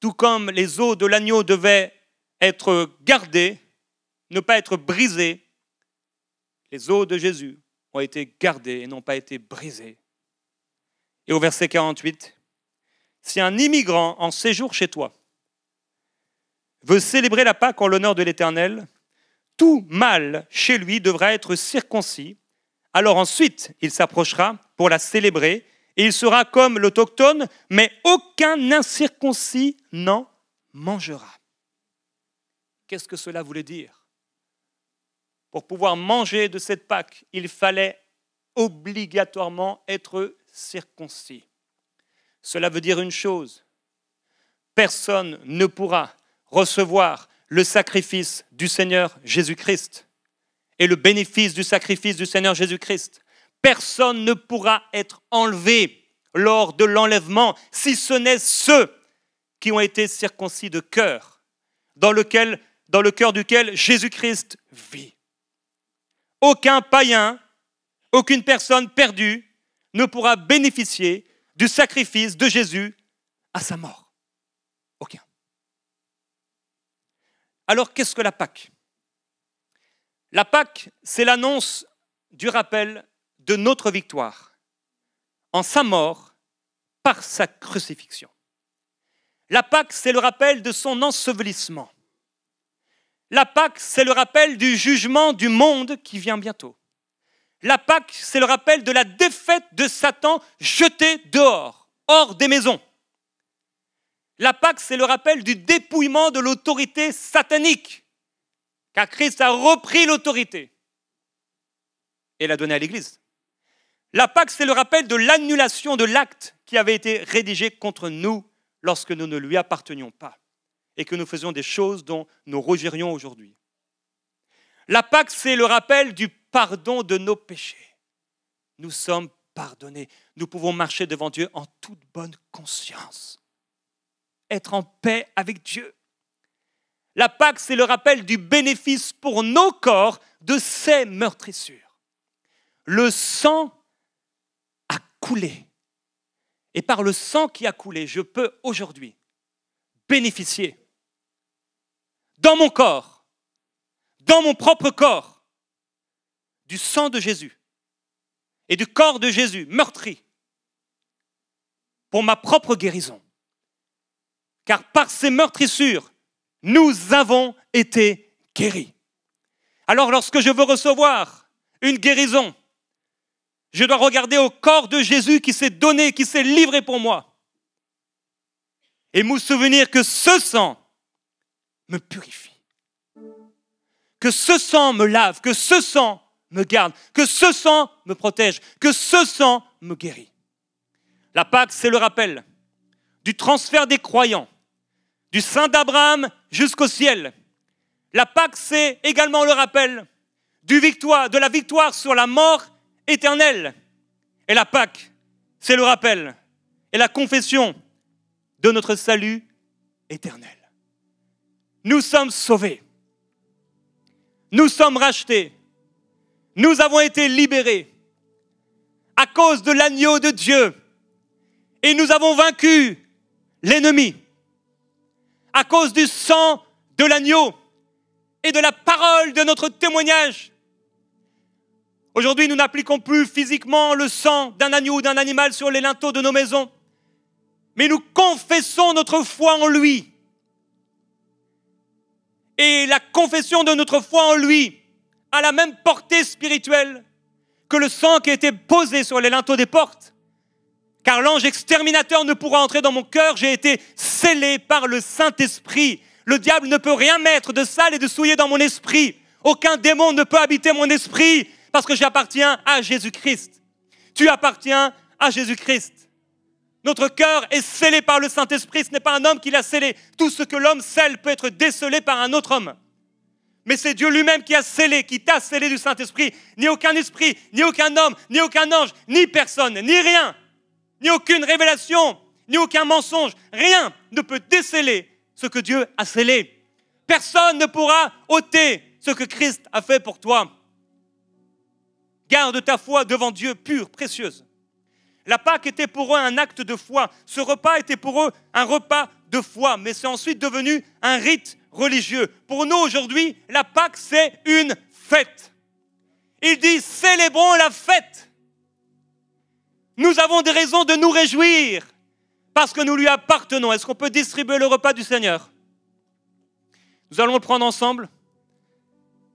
Tout comme les os de l'agneau devaient être gardés, ne pas être brisés, les os de Jésus ont été gardés et n'ont pas été brisés. Et au verset 48, « Si un immigrant en séjour chez toi veut célébrer la Pâque en l'honneur de l'Éternel, tout mâle chez lui devra être circoncis. Alors ensuite, il s'approchera pour la célébrer et il sera comme l'autochtone, mais aucun incirconcis n'en mangera. » Qu'est-ce que cela voulait dire? Pour pouvoir manger de cette Pâque, il fallait obligatoirement être circoncis. Cela veut dire une chose, personne ne pourra recevoir le sacrifice du Seigneur Jésus-Christ et le bénéfice du sacrifice du Seigneur Jésus-Christ. Personne ne pourra être enlevé lors de l'enlèvement, si ce n'est ceux qui ont été circoncis de cœur, dans le cœur duquel Jésus-Christ vit. Aucun païen, aucune personne perdue ne pourra bénéficier du sacrifice de Jésus à sa mort. Aucun. Alors, qu'est-ce que la Pâque? La Pâque, c'est l'annonce du rappel de notre victoire en sa mort par sa crucifixion. La Pâque, c'est le rappel de son ensevelissement. La Pâque, c'est le rappel du jugement du monde qui vient bientôt. La Pâque, c'est le rappel de la défaite de Satan jeté dehors, hors des maisons. La Pâque, c'est le rappel du dépouillement de l'autorité satanique, car Christ a repris l'autorité et l'a donnée à l'Église. La Pâque, c'est le rappel de l'annulation de l'acte qui avait été rédigé contre nous lorsque nous ne lui appartenions pas et que nous faisions des choses dont nous rougirions aujourd'hui. La Pâque, c'est le rappel du pardon de nos péchés. Nous sommes pardonnés. Nous pouvons marcher devant Dieu en toute bonne conscience. Être en paix avec Dieu. La Pâque, c'est le rappel du bénéfice pour nos corps de ces meurtrissures. Le sang a coulé. Et par le sang qui a coulé, je peux aujourd'hui bénéficier dans mon corps, dans mon propre corps, du sang de Jésus et du corps de Jésus meurtri pour ma propre guérison. Car par ces meurtrissures, nous avons été guéris. Alors lorsque je veux recevoir une guérison, je dois regarder au corps de Jésus qui s'est donné, qui s'est livré pour moi. Et me souvenir que ce sang me purifie. Que ce sang me lave, que ce sang me garde, que ce sang me protège, que ce sang me guérit. La Pâque, c'est le rappel du transfert des croyants, du sein d'Abraham jusqu'au ciel. La Pâque, c'est également le rappel de la victoire sur la mort éternelle. Et la Pâque, c'est le rappel et la confession de notre salut éternel. Nous sommes sauvés. Nous sommes rachetés. Nous avons été libérés à cause de l'agneau de Dieu. Et nous avons vaincu l'ennemi à cause du sang de l'agneau et de la parole de notre témoignage. Aujourd'hui, nous n'appliquons plus physiquement le sang d'un agneau ou d'un animal sur les linteaux de nos maisons, mais nous confessons notre foi en lui. Et la confession de notre foi en lui a la même portée spirituelle que le sang qui a été posé sur les linteaux des portes. Car l'ange exterminateur ne pourra entrer dans mon cœur, j'ai été scellé par le Saint-Esprit. Le diable ne peut rien mettre de sale et de souillé dans mon esprit. Aucun démon ne peut habiter mon esprit parce que j'appartiens à Jésus-Christ. Tu appartiens à Jésus-Christ. Notre cœur est scellé par le Saint-Esprit. Ce n'est pas un homme qui l'a scellé. Tout ce que l'homme scelle peut être décelé par un autre homme. Mais c'est Dieu lui-même qui a scellé, qui t'a scellé du Saint-Esprit. Ni aucun esprit, ni aucun homme, ni aucun ange, ni personne, ni rien, ni aucune révélation, ni aucun mensonge. Rien ne peut déceler ce que Dieu a scellé. Personne ne pourra ôter ce que Christ a fait pour toi. Garde ta foi devant Dieu pure, précieuse. La Pâque était pour eux un acte de foi. Ce repas était pour eux un repas de foi, mais c'est ensuite devenu un rite religieux. Pour nous aujourd'hui, la Pâque, c'est une fête. Il dit, célébrons la fête. Nous avons des raisons de nous réjouir parce que nous lui appartenons. Est-ce qu'on peut distribuer le repas du Seigneur? Nous allons le prendre ensemble.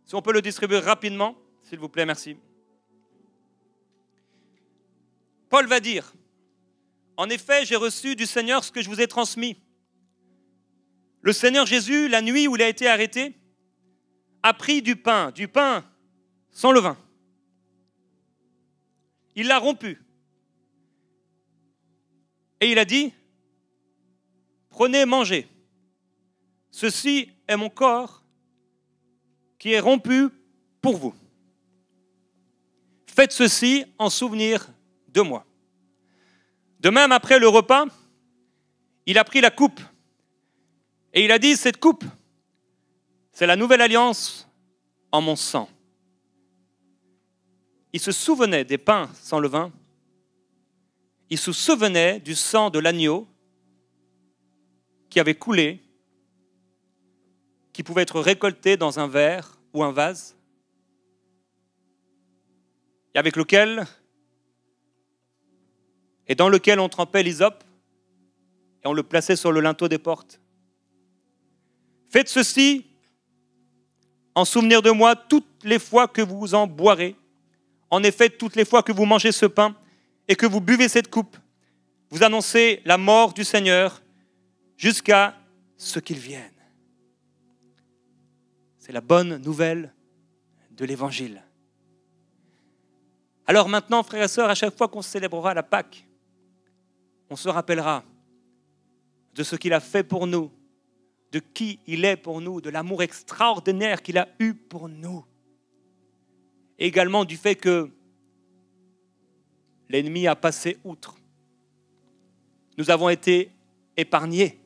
Si on peut le distribuer rapidement, s'il vous plaît, merci. Paul va dire, en effet, j'ai reçu du Seigneur ce que je vous ai transmis. Le Seigneur Jésus, la nuit où il a été arrêté, a pris du pain sans levain. Il l'a rompu. Et il a dit, prenez, mangez. Ceci est mon corps qui est rompu pour vous. Faites ceci en souvenir de moi. De même, après le repas, il a pris la coupe et il a dit, cette coupe, c'est la nouvelle alliance en mon sang. Il se souvenait des pains sans levain, il se souvenait du sang de l'agneau qui avait coulé, qui pouvait être récolté dans un verre ou un vase, et avec lequel et dans lequel on trempait l'hysope et on le plaçait sur le linteau des portes. Faites ceci en souvenir de moi toutes les fois que vous en boirez. En effet, toutes les fois que vous mangez ce pain et que vous buvez cette coupe, vous annoncez la mort du Seigneur jusqu'à ce qu'il vienne. C'est la bonne nouvelle de l'Évangile. Alors maintenant, frères et sœurs, à chaque fois qu'on célébrera la Pâque, on se rappellera de ce qu'il a fait pour nous, de qui il est pour nous, de l'amour extraordinaire qu'il a eu pour nous. Et également du fait que l'ennemi a passé outre. Nous avons été épargnés.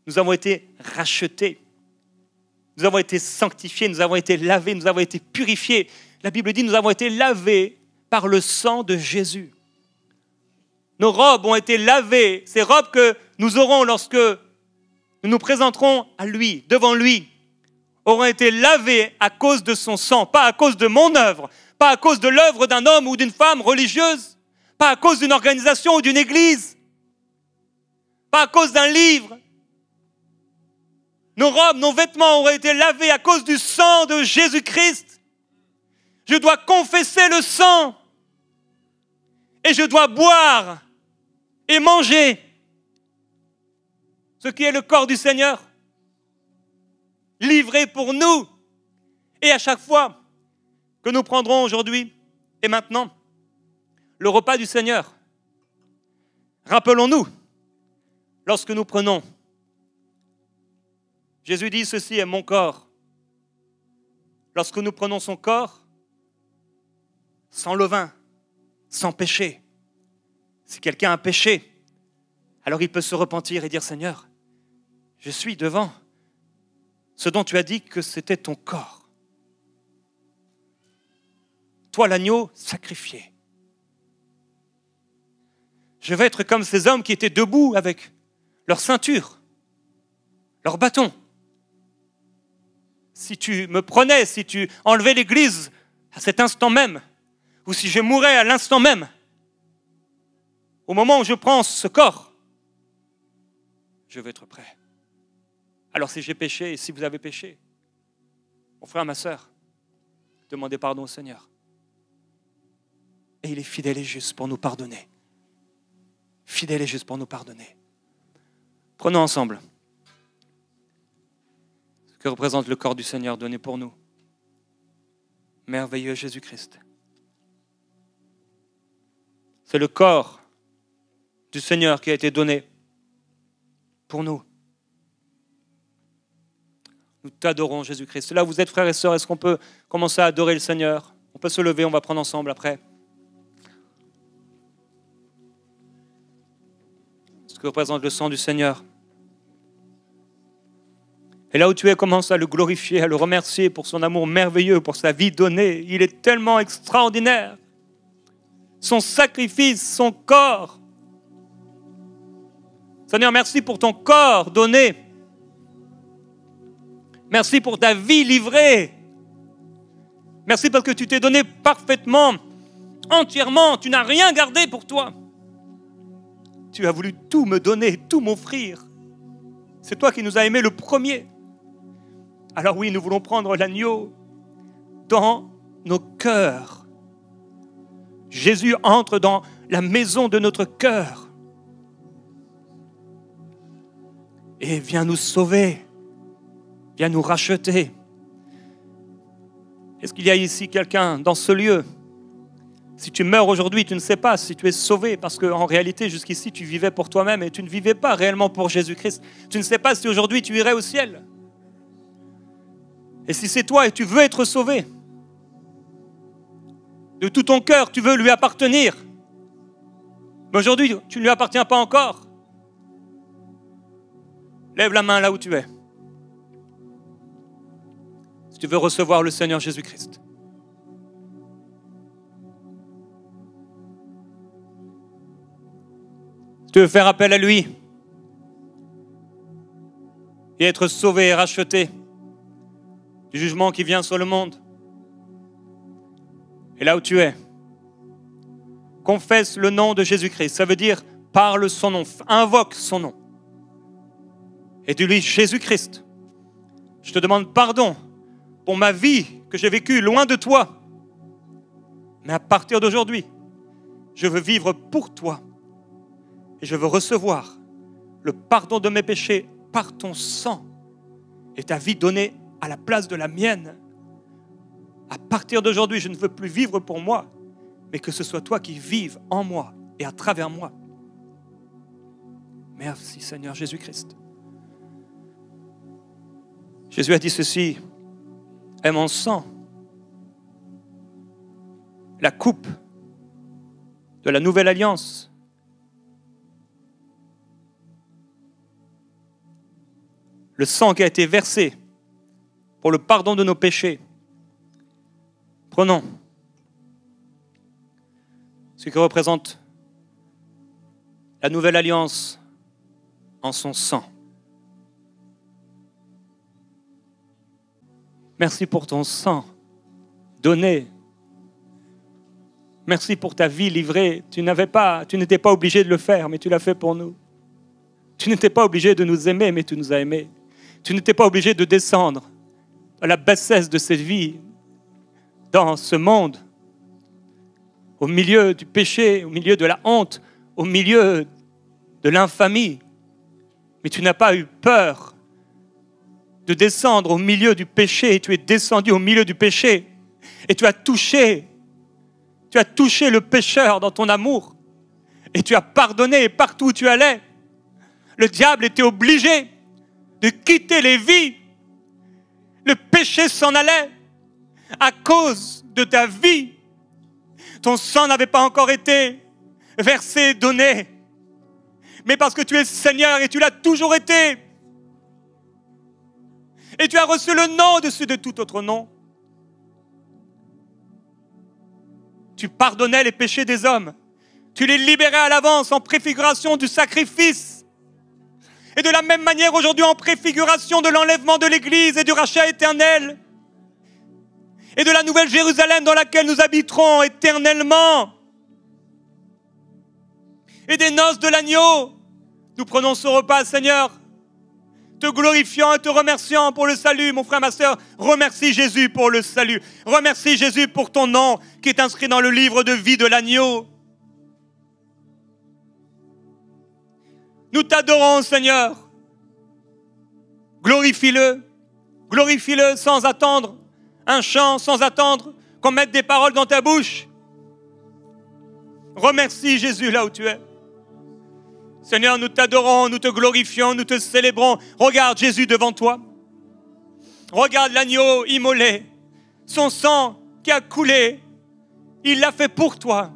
Nous avons été rachetés. Nous avons été sanctifiés, nous avons été lavés, nous avons été purifiés. La Bible dit, nous avons été lavés par le sang de Jésus. Nos robes ont été lavées, ces robes que nous aurons lorsque nous nous présenterons à lui, devant lui, auront été lavées à cause de son sang, pas à cause de mon œuvre, pas à cause de l'œuvre d'un homme ou d'une femme religieuse, pas à cause d'une organisation ou d'une église, pas à cause d'un livre. Nos robes, nos vêtements auraient été lavés à cause du sang de Jésus-Christ. Je dois confesser le sang et je dois boire et manger ce qui est le corps du Seigneur, livré pour nous. Et à chaque fois que nous prendrons aujourd'hui et maintenant le repas du Seigneur, rappelons-nous, lorsque nous prenons, Jésus dit, ceci est mon corps. Lorsque nous prenons son corps, sans levain, sans péché, si quelqu'un a péché, alors il peut se repentir et dire, Seigneur, je suis devant ce dont tu as dit que c'était ton corps. Toi, l'agneau sacrifié. Je vais être comme ces hommes qui étaient debout avec leur ceinture, leur bâton. Si tu me prenais, si tu enlevais l'église à cet instant même, ou si je mourais à l'instant même, au moment où je prends ce corps, je vais être prêt. Alors si j'ai péché et si vous avez péché, mon frère, ma sœur, demandez pardon au Seigneur. Et il est fidèle et juste pour nous pardonner. Fidèle et juste pour nous pardonner. Prenons ensemble ce que représente le corps du Seigneur donné pour nous. Merveilleux Jésus-Christ. C'est le corps du Seigneur qui a été donné pour nous. Nous t'adorons, Jésus-Christ. Là, vous êtes frères et sœurs, est-ce qu'on peut commencer à adorer le Seigneur? On peut se lever, on va prendre ensemble après. ce que représente le sang du Seigneur. Et là où tu es, commence à le glorifier, à le remercier pour son amour merveilleux, pour sa vie donnée. Il est tellement extraordinaire. Son sacrifice, son corps. Seigneur, merci pour ton corps donné. Merci pour ta vie livrée. Merci parce que tu t'es donné parfaitement, entièrement. Tu n'as rien gardé pour toi. Tu as voulu tout me donner, tout m'offrir. C'est toi qui nous as aimés le premier. Alors oui, nous voulons prendre l'agneau dans nos cœurs. Jésus entre dans la maison de notre cœur et vient nous sauver, vient nous racheter. Est-ce qu'il y a ici quelqu'un dans ce lieu? Si tu meurs aujourd'hui, tu ne sais pas si tu es sauvé, parce qu'en réalité, jusqu'ici, tu vivais pour toi-même et tu ne vivais pas réellement pour Jésus-Christ. Tu ne sais pas si aujourd'hui tu irais au ciel. Et si c'est toi et tu veux être sauvé, de tout ton cœur, tu veux lui appartenir, mais aujourd'hui, tu ne lui appartiens pas encore, lève la main là où tu es. Si tu veux recevoir le Seigneur Jésus-Christ. Si tu veux faire appel à lui et être sauvé et racheté du jugement qui vient sur le monde. Et là où tu es, confesse le nom de Jésus-Christ. Ça veut dire parle son nom, invoque son nom. Et dis-lui, Jésus-Christ, je te demande pardon pour ma vie que j'ai vécue loin de toi. Mais à partir d'aujourd'hui, je veux vivre pour toi. Et je veux recevoir le pardon de mes péchés par ton sang et ta vie donnée à la place de la mienne. À partir d'aujourd'hui, je ne veux plus vivre pour moi, mais que ce soit toi qui vives en moi et à travers moi. Merci Seigneur Jésus-Christ. Jésus a dit ceci, est mon sang, la coupe de la nouvelle alliance. Le sang qui a été versé pour le pardon de nos péchés. Prenons ce qui représente la nouvelle alliance en son sang. Merci pour ton sang donné. Merci pour ta vie livrée. Tu n'étais pas obligé de le faire, mais tu l'as fait pour nous. Tu n'étais pas obligé de nous aimer, mais tu nous as aimés. Tu n'étais pas obligé de descendre à la bassesse de cette vie, dans ce monde, au milieu du péché, au milieu de la honte, au milieu de l'infamie. Mais tu n'as pas eu peur de descendre au milieu du péché. Et tu es descendu au milieu du péché. Et tu as touché le pécheur dans ton amour. Et tu as pardonné partout où tu allais. Le diable était obligé de quitter les vies. Le péché s'en allait à cause de ta vie. Ton sang n'avait pas encore été versé, donné. Mais parce que tu es Seigneur et tu l'as toujours été. Et tu as reçu le nom au-dessus de tout autre nom. Tu pardonnais les péchés des hommes. Tu les libérais à l'avance en préfiguration du sacrifice. Et de la même manière aujourd'hui en préfiguration de l'enlèvement de l'Église et du rachat éternel. Et de la nouvelle Jérusalem dans laquelle nous habiterons éternellement. Et des noces de l'agneau. Nous prenons ce repas, Seigneur, te glorifiant et te remerciant pour le salut. Mon frère, ma sœur, remercie Jésus pour le salut. Remercie Jésus pour ton nom qui est inscrit dans le livre de vie de l'agneau. Nous t'adorons, Seigneur. Glorifie-le. Glorifie-le sans attendre un chant, sans attendre qu'on mette des paroles dans ta bouche. Remercie Jésus là où tu es. Seigneur, nous t'adorons, nous te glorifions, nous te célébrons. Regarde Jésus devant toi. Regarde l'agneau immolé. Son sang qui a coulé. Il l'a fait pour toi.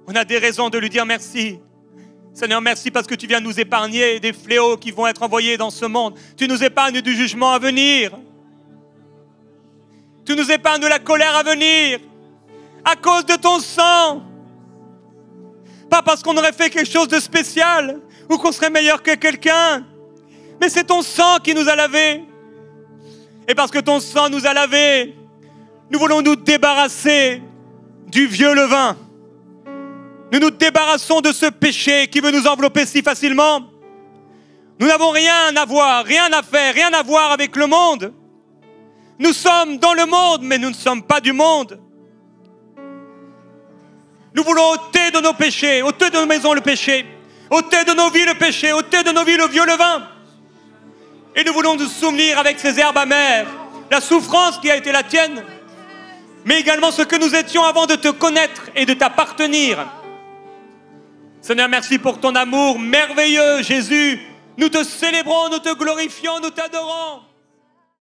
On a des raisons de lui dire merci. Seigneur, merci parce que tu viens nous épargner des fléaux qui vont être envoyés dans ce monde. Tu nous épargnes du jugement à venir. Tu nous épargnes de la colère à venir. À cause de ton sang. Pas parce qu'on aurait fait quelque chose de spécial ou qu'on serait meilleur que quelqu'un. Mais c'est ton sang qui nous a lavés. Et parce que ton sang nous a lavés, nous voulons nous débarrasser du vieux levain. Nous nous débarrassons de ce péché qui veut nous envelopper si facilement. Nous n'avons rien à voir, rien à faire, rien à voir avec le monde. Nous sommes dans le monde, mais nous ne sommes pas du monde. Nous voulons ôter de nos péchés, ôter de nos maisons le péché, ôter de nos vies le péché, ôter de nos vies le vieux levain. Et nous voulons nous souvenir avec ces herbes amères, la souffrance qui a été la tienne, mais également ce que nous étions avant de te connaître et de t'appartenir. Seigneur, merci pour ton amour merveilleux, Jésus. Nous te célébrons, nous te glorifions, nous t'adorons.